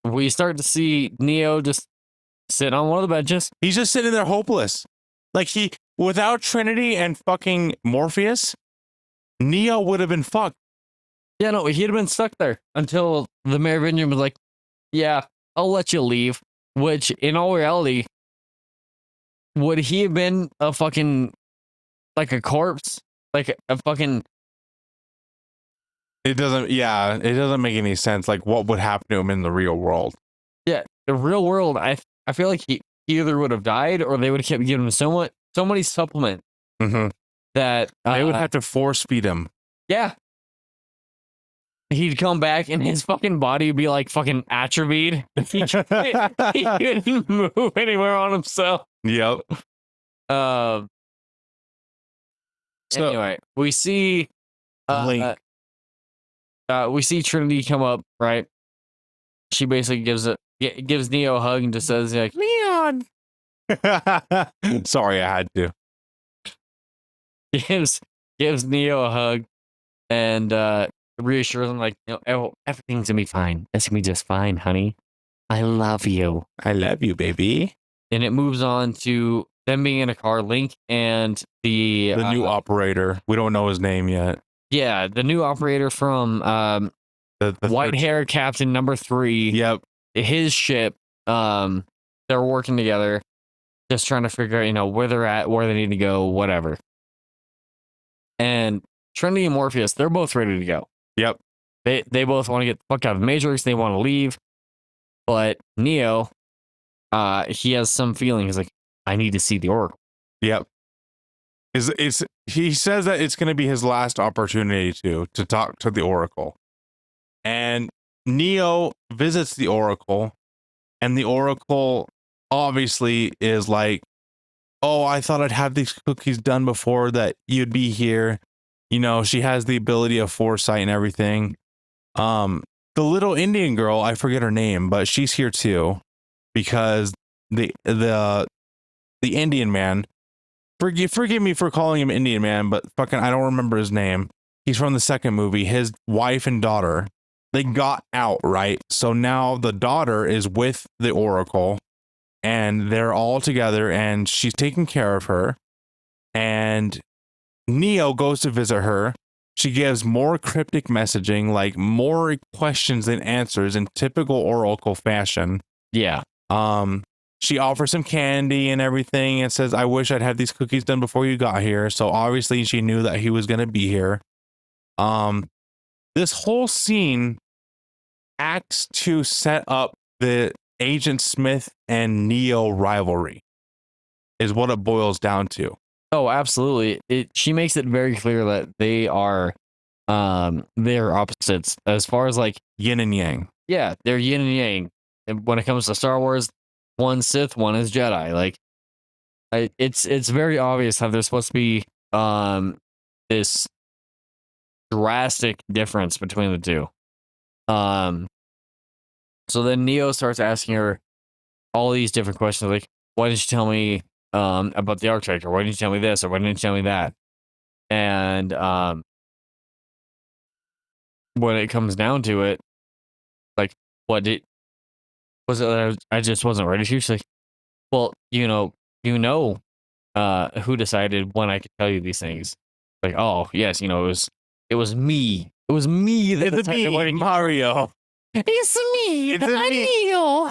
we start to see Neo just sit on one of the benches. He's just sitting there hopeless. Like without Trinity and fucking Morpheus, Neo would have been fucked. Yeah, no, he'd have been stuck there until the Merovingian was like, yeah, I'll let you leave. Which, in all reality, would he have been a fucking, like a corpse? Like a fucking... It doesn't make any sense. Like, what would happen to him in the real world? Yeah, the real world, I feel like he either would have died or they would have kept giving him so many supplements that... they would have to force feed him. Yeah. He'd come back and his fucking body would be like fucking atrophied. He couldn't move anywhere on himself. Yep. Anyway, we see Link. We see Trinity come up, right? She basically gives Neo a hug and just says like, Leon. Sorry, I had to. Gives Neo a hug and reassures him like, everything's gonna be fine. It's gonna be just fine, honey. I love you. I love you, baby. And it moves on to them being in a car, Link and the new operator. We don't know his name yet. Yeah, the new operator from the white hair captain number 3. Yep. His ship. They're working together, just trying to figure out, where they're at, where they need to go, whatever. And Trinity and Morpheus, they're both ready to go. Yep. They both want to get the fuck out of the Matrix. They want to leave. But Neo, he has some feelings like, I need to see the Oracle. Yep. He says that it's going to be his last opportunity to talk to the Oracle. And Neo visits the Oracle, and the Oracle obviously is like, oh, I thought I'd have these cookies done before that you'd be here. She has the ability of foresight and everything. The little Indian girl, I forget her name, but she's here too, because the Indian man forgive me for calling him Indian man, but fucking I don't remember his name. He's from the second movie. His wife and daughter, they got out, right? So now the daughter is with the Oracle and they're all together and she's taking care of her. And Neo goes to visit her. She gives more cryptic messaging, like more questions than answers in typical Oracle fashion. Yeah. She offers him candy and everything and says, I wish I'd had these cookies done before you got here. So obviously she knew that he was going to be here. This whole scene acts to set up the Agent Smith and Neo rivalry is what it boils down to. Oh, absolutely. She makes it very clear that they are they're opposites as far as like Yin and yang. Yeah, they're yin and yang. And when it comes to Star Wars, one Sith, one is Jedi. Like it's very obvious how there's supposed to be this drastic difference between the two. So then Neo starts asking her all these different questions, like, why didn't you tell me about the architect, or why didn't you tell me this, or why didn't you tell me that? And when it comes down to it, like, what did was it that I just wasn't ready to? She's like, well, you know who decided when I could tell you these things. Like, oh yes, it was me. It was me that It's me, Mario. It's me. It's me. Neo.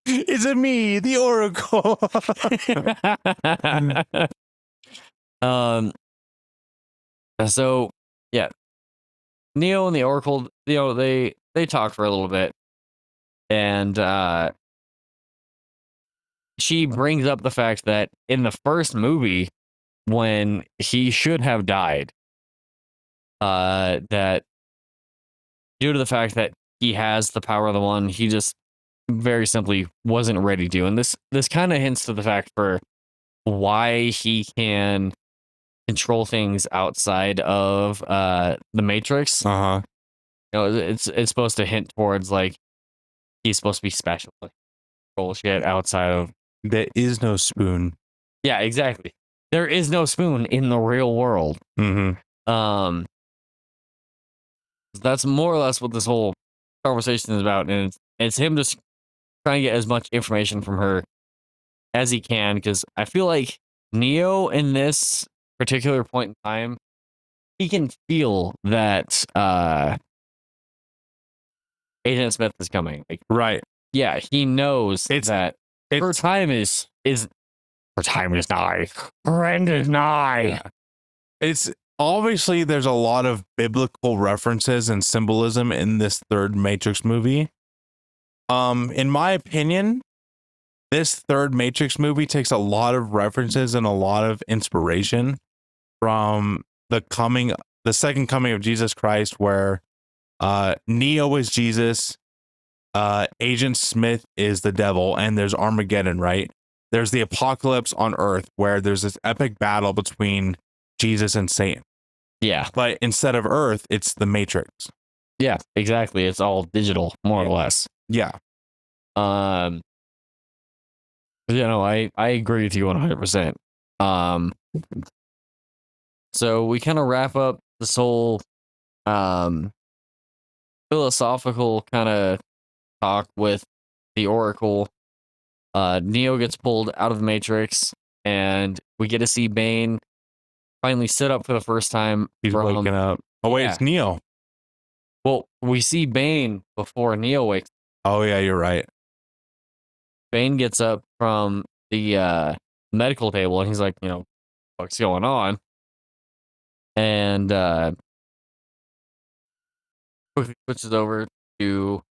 It's me, the Oracle. So yeah, Neo and the Oracle, they talk for a little bit, and she brings up the fact that in the first movie, when he should have died, that due to the fact that he has the power of the one, he just very simply wasn't ready to. And this kind of hints to the fact for why he can control things outside of the Matrix. It's supposed to hint towards like he's supposed to be special, like bullshit outside of. There is no spoon. Yeah, exactly. There is no spoon in the real world. Mm-hmm. That's more or less what this whole conversation is about, and it's him just trying to get as much information from her as he can, because I feel like Neo in this particular point in time, he can feel that Agent Smith is coming. Like, right. Yeah, he knows that her time is nigh. Her end is nigh. Yeah. It's obviously there's a lot of biblical references and symbolism in this third Matrix movie. In my opinion, this third Matrix movie takes a lot of references and a lot of inspiration from the second coming of Jesus Christ, where Neo is Jesus, Agent Smith is the devil, and there's Armageddon, right? There's the apocalypse on Earth where there's this epic battle between Jesus and Satan. Yeah. But instead of Earth, it's the Matrix. Yeah, exactly. It's all digital, more or less. Yeah. I agree with you 100%. So we kind of wrap up this whole philosophical kind of talk with the Oracle. Neo gets pulled out of the Matrix, and we get to see Bane finally sit up for the first time. He's waking up. Oh wait, it's Neo. Well, we see Bane before Neo wakes. Oh yeah, you're right. Bane gets up from the medical table, and he's like, what's going on? And quickly switches over to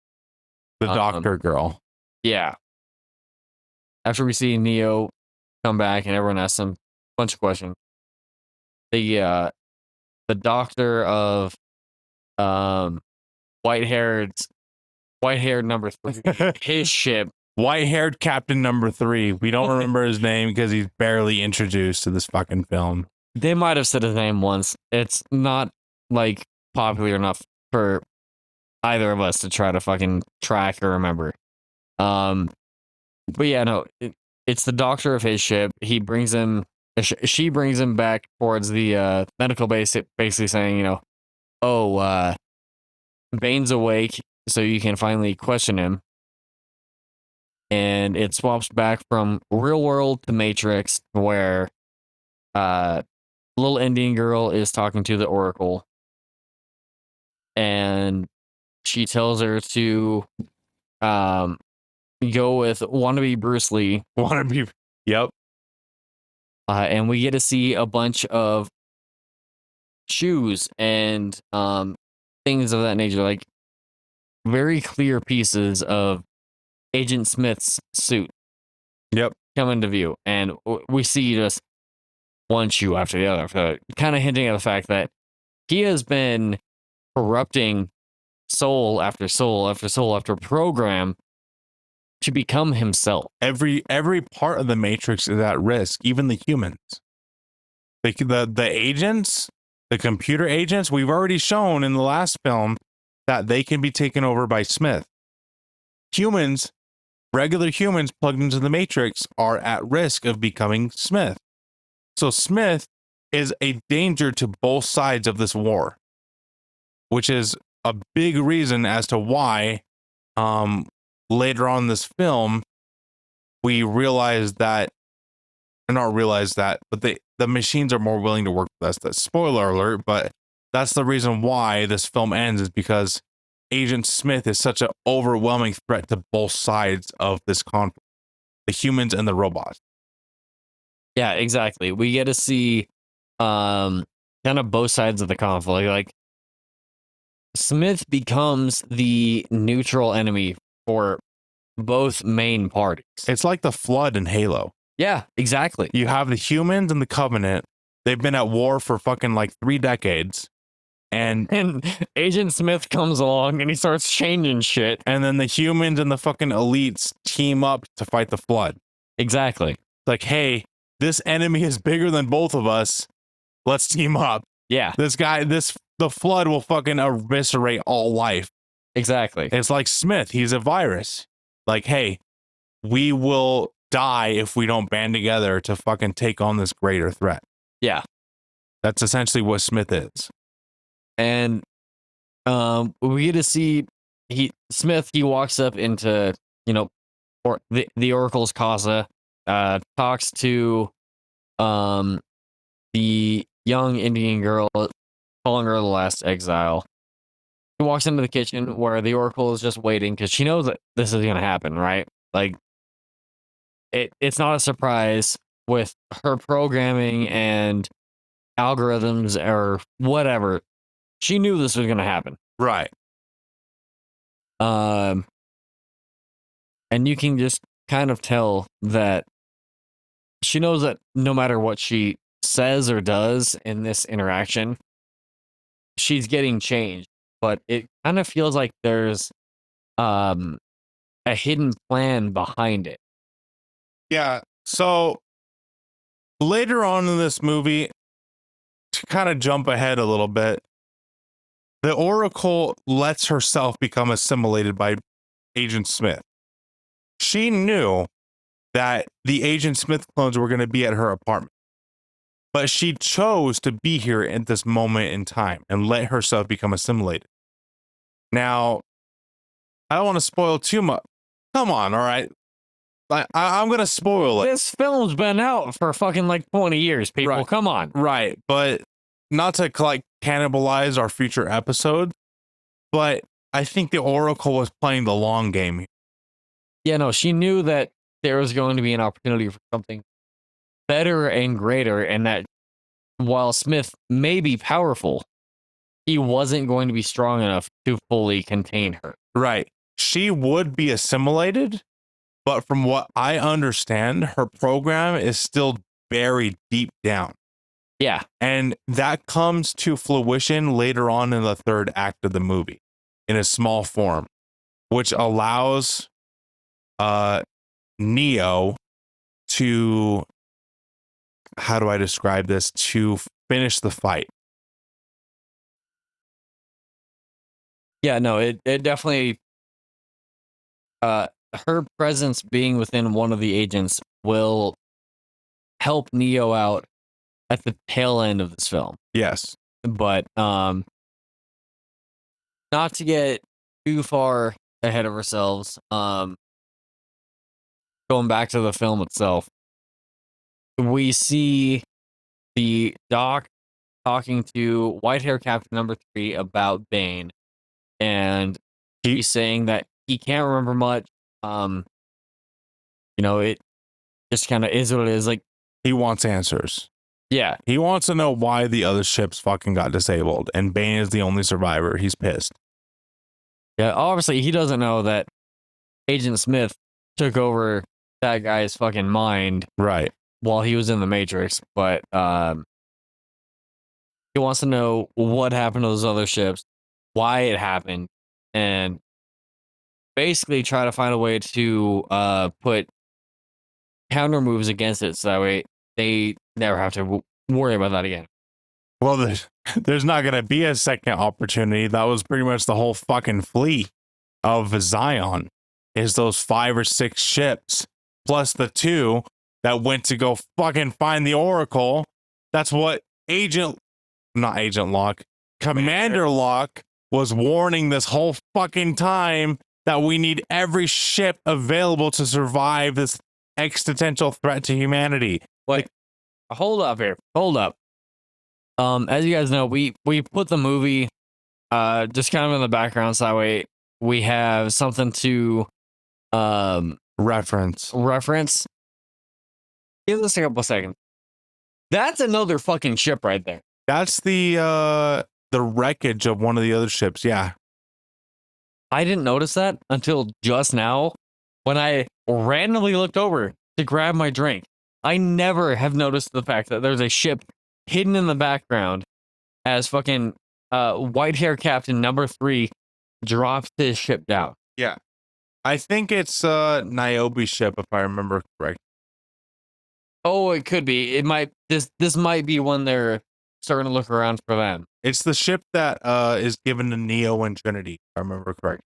the doctor girl. Yeah. After we see Neo come back and everyone asks him a bunch of questions, the doctor of white-haired number 3, his ship. White-haired Captain Number 3. We don't remember his name because he's barely introduced to this fucking film. They might have said his name once. It's not like popular enough for either of us to try to fucking track or remember. But yeah, no, it's the doctor of his ship. He brings him, she brings him back towards the medical base, basically saying, oh, Bane's awake, so you can finally question him. And it swaps back from real world to Matrix, where little Indian girl is talking to the Oracle, and she tells her to go with wannabe Bruce Lee. Yep. And we get to see a bunch of shoes and things of that nature, like very clear pieces of Agent Smith's suit. Yep. Come into view, and we see just one shoe after the other, kind of hinting at the fact that he has been corrupting soul after soul after soul after program to become himself. Every part of the Matrix is at risk, even the humans. The agents, the computer agents, we've already shown in the last film that they can be taken over by Smith. Humans, regular humans plugged into the Matrix, are at risk of becoming Smith. So Smith is a danger to both sides of this war, which is a big reason as to why later on in this film we realize that, or not realize that, but the machines are more willing to work with us. That's spoiler alert, but that's the reason why this film ends, is because Agent Smith is such an overwhelming threat to both sides of this conflict, the humans and the robots. Yeah, exactly. We get to see kind of both sides of the conflict. Like, Smith becomes the neutral enemy for both main parties. It's like the Flood in Halo. Yeah, exactly. You have the humans and the Covenant. They've been at war for fucking like 3 decades. And Agent Smith comes along and he starts changing shit. And then the humans and the fucking elites team up to fight the Flood. Exactly. Like, hey, this enemy is bigger than both of us. Let's team up. Yeah. The Flood will fucking eviscerate all life. Exactly. It's like Smith. He's a virus. Like, hey, we will die if we don't band together to fucking take on this greater threat. Yeah. That's essentially what Smith is. And we get to see Smith, he walks up into, or the Oracle's casa, talks to the young Indian girl, calling her the last exile. He walks into the kitchen where the Oracle is just waiting because she knows that this is going to happen, right? Like, it's not a surprise with her programming and algorithms or whatever. She knew this was going to happen. Right. And you can just kind of tell that she knows that no matter what she says or does in this interaction, she's getting changed. But it kind of feels like there's a hidden plan behind it. Yeah. So later on in this movie, to kind of jump ahead a little bit, the Oracle lets herself become assimilated by Agent Smith. She knew that the Agent Smith clones were going to be at her apartment, but she chose to be here at this moment in time and let herself become assimilated. Now, I don't want to spoil too much. Come on, all right? I'm going to spoil it. This film's been out for fucking like 20 years, people. Right. Come on. Right, but not to like cannibalize our future episode, but I think the Oracle was playing the long game. Yeah, no, she knew that there was going to be an opportunity for something better and greater, and that while Smith may be powerful, he wasn't going to be strong enough to fully contain her. Right. She would be assimilated, but from what I understand, her program is still buried deep down. Yeah. And that comes to fruition later on in the third act of the movie in a small form, which allows Neo to, how do I describe this, to finish the fight. Yeah, no, it definitely, her presence being within one of the agents will help Neo out at the tail end of this film. Yes. But not to get too far ahead of ourselves, going back to the film itself, we see the Doc talking to White Hair Captain number 3 about Bane, and he's saying that he can't remember much. It just kind of is what it is. Like, he wants answers. Yeah. He wants to know why the other ships fucking got disabled, and Bane is the only survivor. He's pissed. Yeah, obviously he doesn't know that Agent Smith took over that guy's fucking mind right while he was in the Matrix, but he wants to know what happened to those other ships, why it happened, and basically try to find a way to put counter moves against it so that way they never have to worry about that again. Well, there's not going to be a second opportunity. That was pretty much the whole fucking fleet of Zion, is those 5 or 6 ships, plus the 2 that went to go fucking find the Oracle. That's what Commander Locke was warning this whole fucking time, that we need every ship available to survive this existential threat to humanity. Wait, hold up here. Hold up. As you guys know, we put the movie just kind of in the background so that way we have something to reference. Give us a couple seconds. That's another fucking ship right there. That's the wreckage of one of the other ships. Yeah. I didn't notice that until just now when I randomly looked over to grab my drink. I never have noticed the fact that there's a ship hidden in the background as fucking White Hair Captain number 3 drops his ship down. Yeah. I think it's Niobe's ship, if I remember correct. Oh, it could be. It might. This might be when they're starting to look around for them. It's the ship that is given to Neo and Trinity, if I remember correct.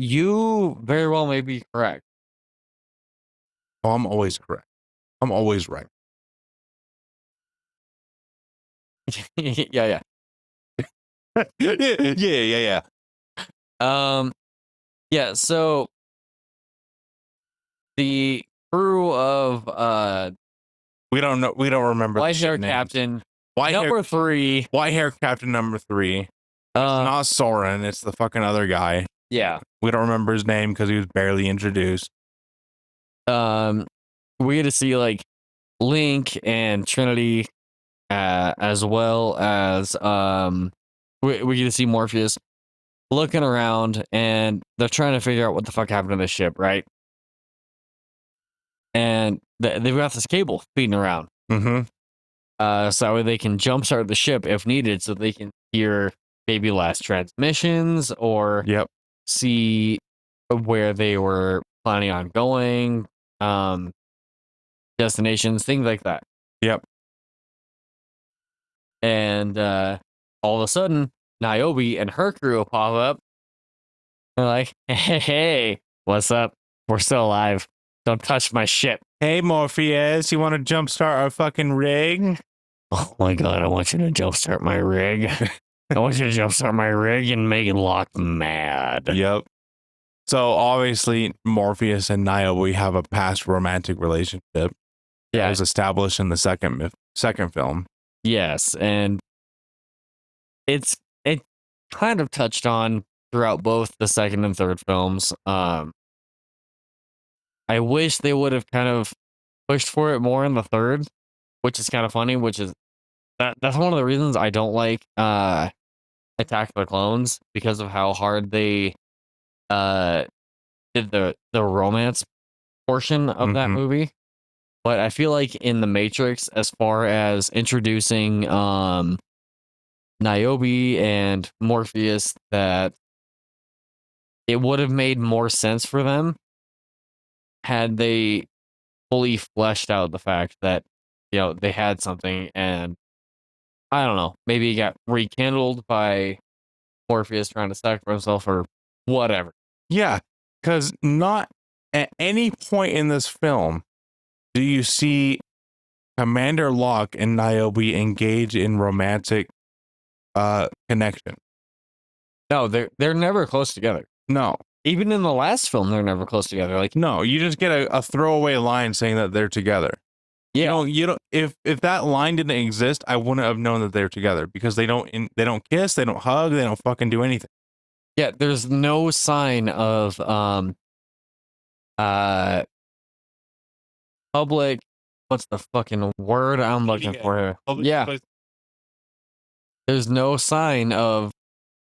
You very well may be correct. Oh, I'm always correct. I'm always right. yeah. Yeah. Yeah, so the crew of we don't remember White Hair Captain number 3. White Hair Captain number 3. It's not Soren, it's the fucking other guy. Yeah. We don't remember his name because he was barely introduced. We get to see like Link and Trinity, as well as we get to see Morpheus looking around, and they're trying to figure out what the fuck happened to this ship, right? And they've got this cable feeding around. Mm-hmm. So that way they can jumpstart the ship if needed, so they can hear maybe last transmissions or see where they were planning on going, destinations, things like that. Yep. And all of a sudden, Niobe and her crew will pop up. They're like, hey, what's up? We're still alive. Don't touch my ship. Hey, Morpheus, you want to jumpstart our fucking rig? Oh my god, I want you to jumpstart my rig. I want you to jumpstart my rig and make Locke mad. Yep. So obviously, Morpheus and Niobe have a past romantic relationship. Yeah, that was established in the second film. Yes, and it kind of touched on throughout both the second and third films. I wish they would have kind of pushed for it more in the third, which is kind of funny. Which is that's one of the reasons I don't like Attack of the Clones, because of how hard they did the romance portion of that movie. But I feel like in The Matrix, as far as introducing Niobe and Morpheus, that it would have made more sense for them had they fully fleshed out the fact that, they had something, and I don't know, maybe it got rekindled by Morpheus trying to sacrifice himself or whatever. Yeah, because not at any point in this film do you see Commander Locke and Niobe engage in romantic connection? No, they're never close together. No. Even in the last film, they're never close together. Like, no, you just get a throwaway line saying that they're together. yeah, You don't. If that line didn't exist, I wouldn't have known that they're together because they don't kiss, they don't hug, they don't fucking do anything. yeah. There's no sign of public. What's the fucking word I'm looking for here? Yeah. There's no sign of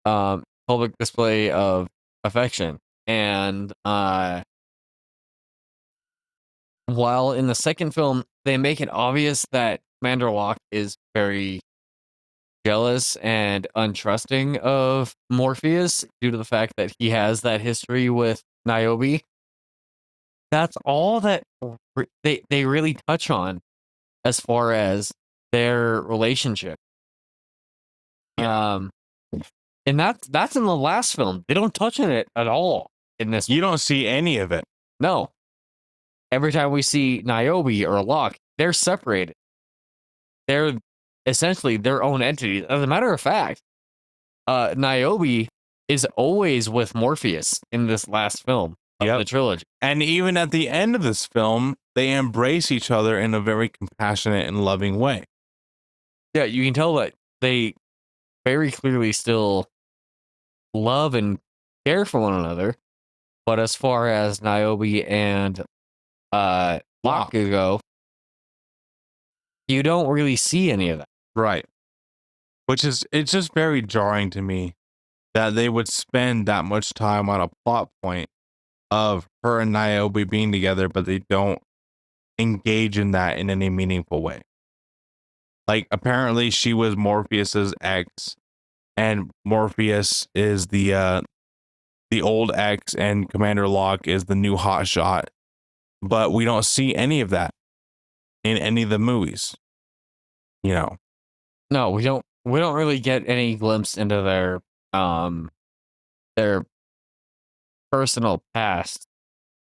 public display of affection. And while in the second film, they make it obvious that Commander Locke is very jealous and untrusting of Morpheus due to the fact that he has that history with Niobe. That's all that they really touch on as far as their relationship. Yeah. And that's in the last film. They don't touch on it at all in this. You don't see any of it. No. Every time we see Niobe or Locke, they're separated. They're essentially their own entities. As a matter of fact, Niobe is always with Morpheus in this last film of the trilogy. And even at the end of this film, they embrace each other in a very compassionate and loving way. Yeah, you can tell that they very clearly still love and care for one another. But as far as Niobe and Locke go, you don't really see any of that. Right. It's just very jarring to me that they would spend that much time on a plot point of her and Niobe being together, but they don't engage in that in any meaningful way. Like, apparently she was Morpheus's ex, and Morpheus is the old ex, and Commander Locke is the new hotshot. But we don't see any of that in any of the movies. You know. No, we don't really get any glimpse into their personal past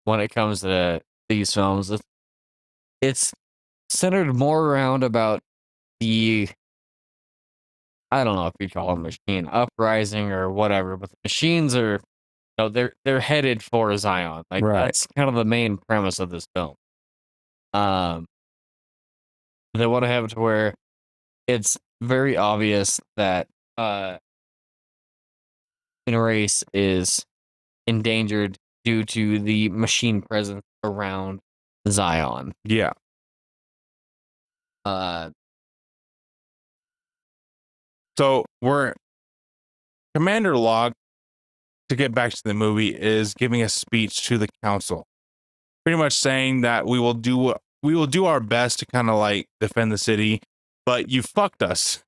when it comes to these films. It's centered more around about the, I don't know if you call it machine uprising or whatever, but the machines are, they're headed for Zion. Like, that's kind of the main premise of this film. They want to have it to where it's very obvious that human race is endangered due to the machine presence around Zion. Yeah. So Commander Locke, to get back to the movie, is giving a speech to the council, pretty much saying that we will do our best to kind of like defend the city, but you fucked us.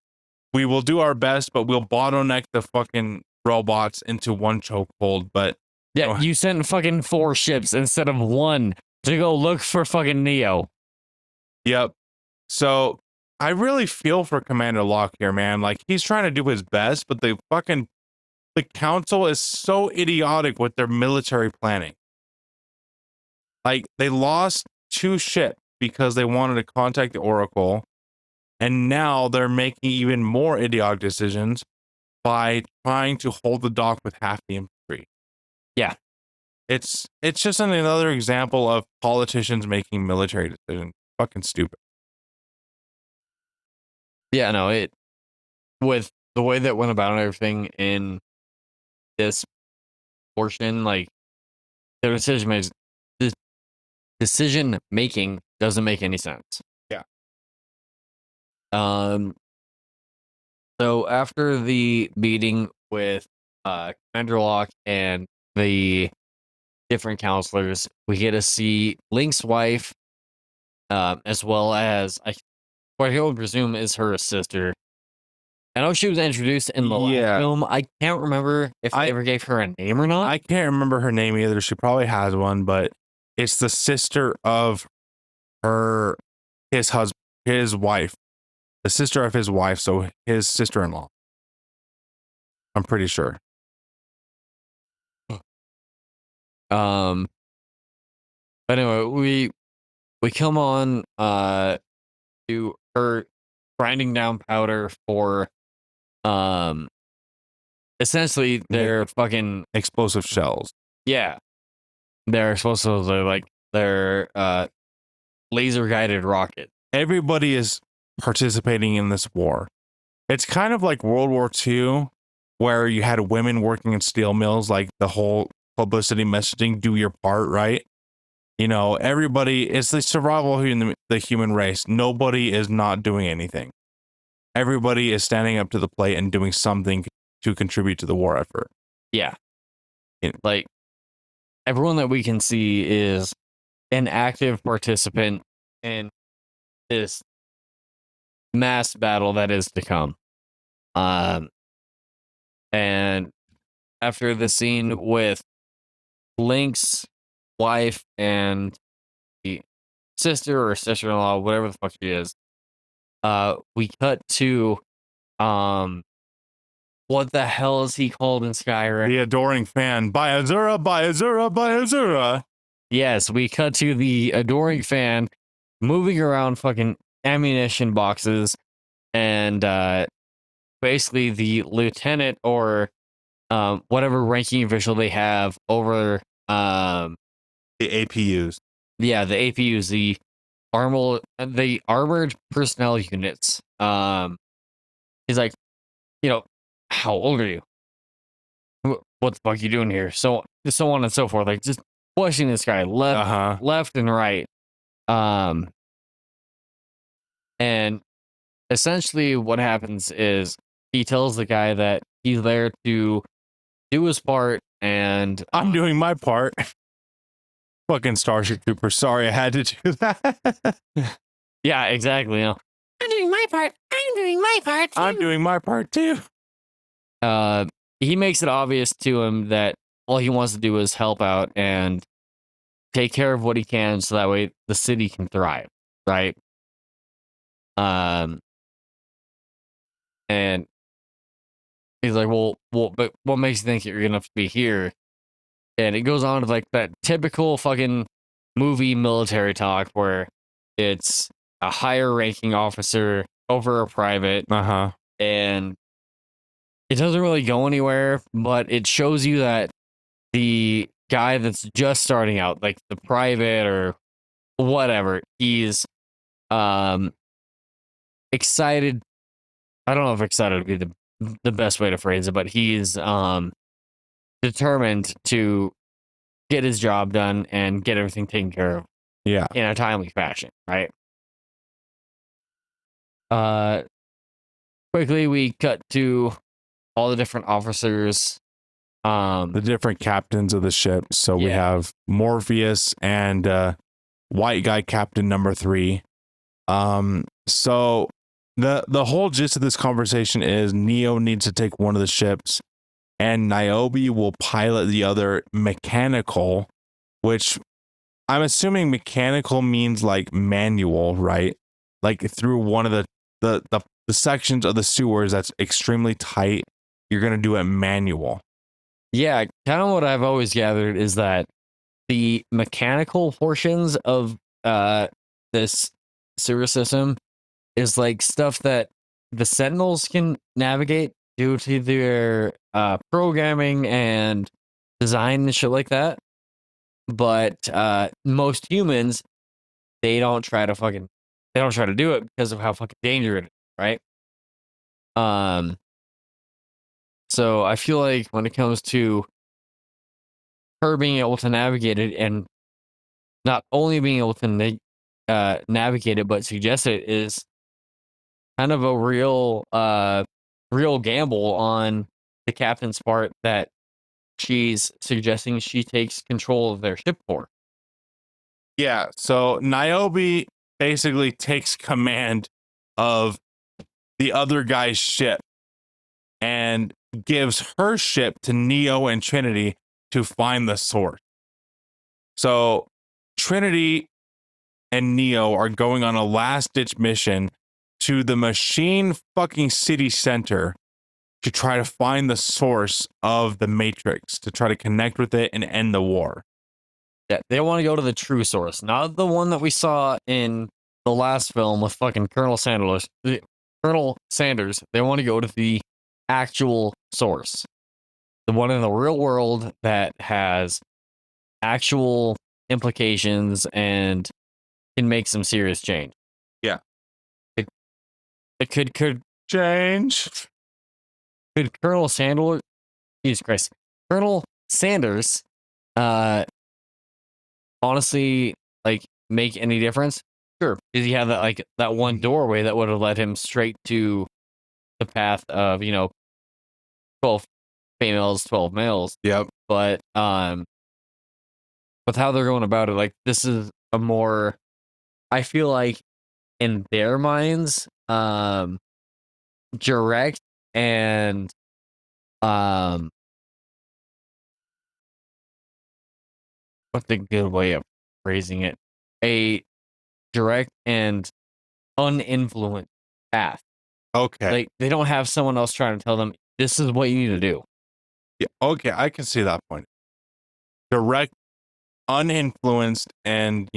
We will do our best, but we'll bottleneck the fucking robots into one chokehold. But yeah, you sent fucking 4 ships instead of 1 to go look for fucking Neo. Yep. So I really feel for Commander Locke here, man. Like, he's trying to do his best, but the council is so idiotic with their military planning. Like, they lost 2 ships because they wanted to contact the Oracle, and now they're making even more idiotic decisions by trying to hold the dock with half the infantry. Yeah. It's just another example of politicians making military decisions. Fucking stupid. Yeah, no, with the way that went about everything in this portion, like, the decision making doesn't make any sense. Yeah. So after the meeting with Commander Locke and the different counselors, we get to see Link's wife, as well as what I would presume is her sister. I know she was introduced in the last film. I can't remember if they ever gave her a name or not. I can't remember her name either. She probably has one, but it's the sister of his wife. The sister of his wife, so his sister-in-law. I'm pretty sure. But anyway, we come on to her grinding down powder for um essentially their fucking Explosive shells. yeah. They're supposed to like their laser guided rocket. Everybody is participating in this war. It's kind of like World War II, where you had women working in steel mills, like the whole publicity messaging, do your part, right? You know, everybody, it's the survival of the human race. Nobody is not doing anything. Everybody is standing up to the plate and doing something to contribute to the war effort. Yeah. Like, everyone that we can see is an active participant in this mass battle that is to come. And after the scene with Link's wife and the sister or sister-in-law, whatever the fuck she is, we cut to what the hell is he called in Skyrim? The adoring fan. By Azura, by Azura, by Azura. Yes, we cut to the adoring fan moving around fucking ammunition boxes, and basically the lieutenant or whatever ranking official they have over the APUs. Yeah, the APUs, the armored personnel units. He's like, how old are you? What the fuck are you doing here? So on and so forth. Like, just pushing this guy left and right. And essentially what happens is he tells the guy that he's there to do his part, and I'm doing my part. Fucking Starship Trooper. Sorry, I had to do that. Yeah, exactly. I'm doing my part. I'm doing my part too. I'm doing my part too. He makes it obvious to him that all he wants to do is help out and take care of what he can, so that way the city can thrive, right? And he's like, well, but what makes you think you're gonna have to be here? And it goes on to like that typical fucking movie military talk where it's a higher ranking officer over a private. And it doesn't really go anywhere, but it shows you that the guy that's just starting out, like the private or whatever, he's excited. I don't know if excited would be the best way to phrase it, but he's determined to get his job done and get everything taken care of. Yeah. In a timely fashion, right? Quickly we cut to all the different officers, the different captains of the ship. So we have Morpheus and white guy captain number 3. So the whole gist of this conversation is Neo needs to take one of the ships, and Niobe will pilot the other, mechanical, which I'm assuming mechanical means like manual, right? Like through one of the sections of the sewers that's extremely tight, you're gonna do it manual. Yeah, kind of what I've always gathered is that the mechanical portions of this sewer system is like stuff that the Sentinels can navigate due to their programming and design and shit like that. But most humans, they don't try to do it because of how fucking dangerous it is, right? So I feel like when it comes to her being able to navigate it, and not only being able to navigate it, but suggest it, is kind of a real gamble on the captain's part that she's suggesting she takes control of their ship for. Yeah, so Niobe basically takes command of the other guy's ship and gives her ship to Neo and Trinity to find the source. So Trinity and Neo are going on a last-ditch mission to the machine fucking city center to try to find the source of the Matrix, to try to connect with it and end the war. Yeah, they want to go to the true source, not the one that we saw in the last film with fucking Colonel Sanders. Colonel Sanders. They want to go to the actual source, the one in the real world that has actual implications and can make some serious change. Yeah. It could Change. could Colonel Sanders, Jesus Christ, Colonel Sanders, honestly, like, make any difference? Sure. Because he had that one doorway that would have led him straight to the path of 12 females, 12 males. Yep. But with how they're going about it, like, this is a more, I feel like, in their minds, direct and what's a good way of phrasing it? A direct and uninfluenced path. Okay. Like, they don't have someone else trying to tell them this is what you need to do. Yeah, okay, I can see that point. Direct, uninfluenced, and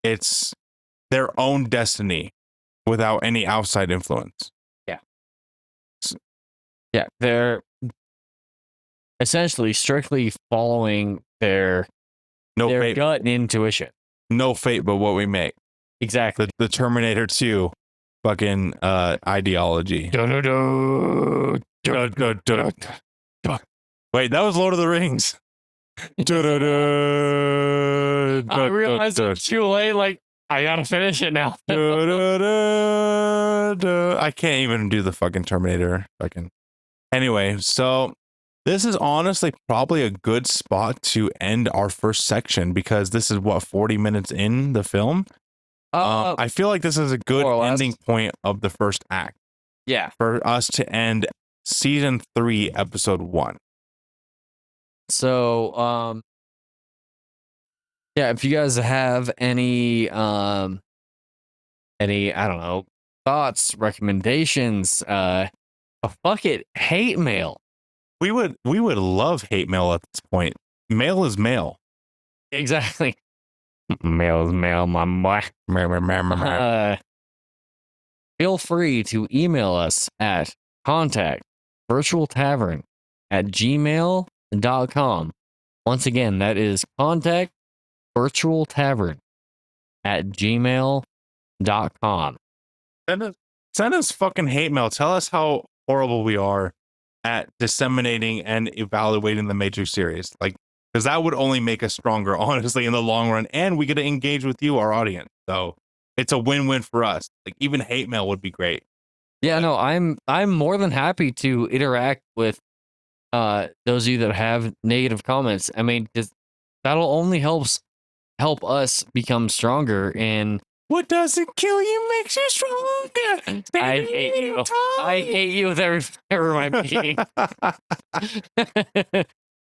it's their own destiny without any outside influence. Yeah, they're essentially strictly following their No fate, gut and intuition. no fate but what we make. Exactly. The Terminator 2 fucking ideology. Wait, that was Lord of the Rings. I realized it's too late. Like, I gotta finish it now. I can't even do the fucking Terminator. Anyway, so this is honestly probably a good spot to end our first section because this is 40 minutes in the film. I feel like this is a good ending point of the first act. Yeah. For us to end season 3, episode 1. So, yeah, if you guys have any, I don't know, thoughts, recommendations, fuck it, hate mail. We would love hate mail at this point. Mail is mail. Exactly. Mail is mail, my boy. Feel free to email us at contact virtualtavern@gmail.com. Once again, that is contactvirtualtavern@gmail.com. Send us fucking hate mail. Tell us how horrible we are at disseminating and evaluating the Matrix series. Like, because that would only make us stronger, honestly, in the long run. And we get to engage with you, our audience. So it's a win-win for us. Like, even hate mail would be great. Yeah, no, I'm more than happy to interact with those of you that have negative comments. I mean, that'll only help us become stronger. And what doesn't kill you makes you stronger. I hate you. I hate you with every fiber of my being.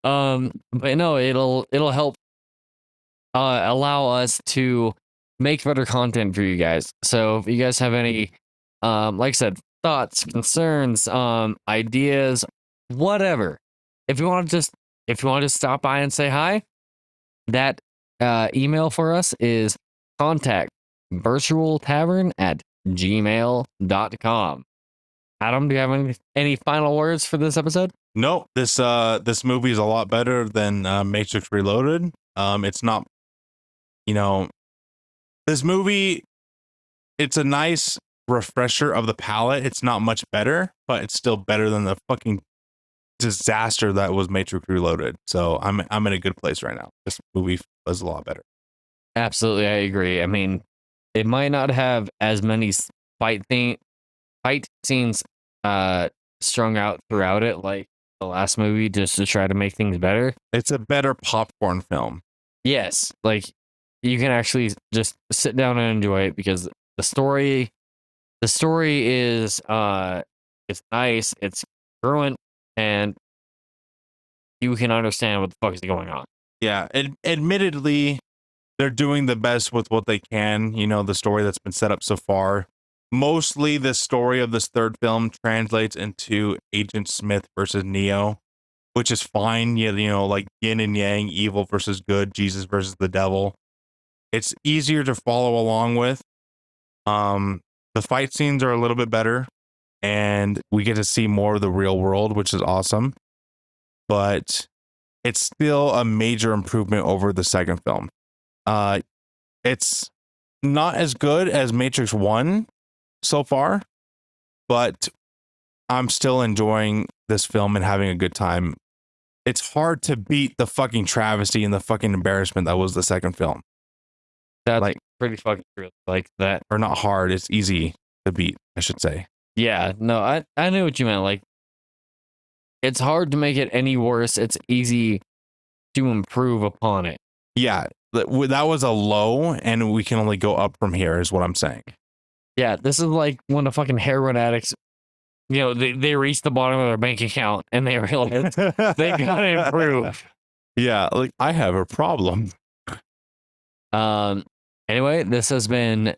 But no, it'll help allow us to make better content for you guys. So if you guys have any like I said, thoughts, concerns, ideas, whatever. If you want to stop by and say hi, that email for us is contactvirtualtavern@gmail.com. Adam, do you have any final words for this episode? No, this movie is a lot better than Matrix Reloaded. It's not, this movie, it's a nice refresher of the palette. It's not much better, but it's still better than the fucking disaster that was Matrix Reloaded. So I'm in a good place right now. This movie was a lot better. Absolutely, I agree. I mean, it might not have as many fight scenes strung out throughout it like the last movie, just to try to make things better. It's a better popcorn film. Yes, like, you can actually just sit down and enjoy it because the story is it's nice, it's congruent, and you can understand what the fuck is going on. Yeah, admittedly, they're doing the best with what they can. The story that's been set up so far. Mostly the story of this third film translates into Agent Smith versus Neo. which is fine. Yeah, like yin and yang, evil versus good, Jesus versus the devil. It's easier to follow along with. The fight scenes are a little bit better, and we get to see more of the real world, which is awesome. But it's still a major improvement over the second film. It's not as good as Matrix 1 so far, but I'm still enjoying this film and having a good time. It's hard to beat the fucking travesty and the fucking embarrassment that was the second film. That's like pretty fucking true. Like that. Or not hard, it's easy to beat, I should say. Yeah, no, I knew what you meant. Like, it's hard to make it any worse. It's easy to improve upon it. Yeah, that was a low, and we can only go up from here, is what I'm saying. Yeah, this is like when the fucking heroin addicts, they reach the bottom of their bank account and they realize they gotta improve. Yeah, like I have a problem. Anyway, this has been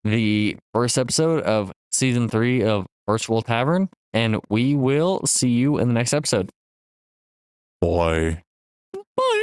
the first episode of season 3 of Virtual Tavern, and we will see you in the next episode. Boy. Bye.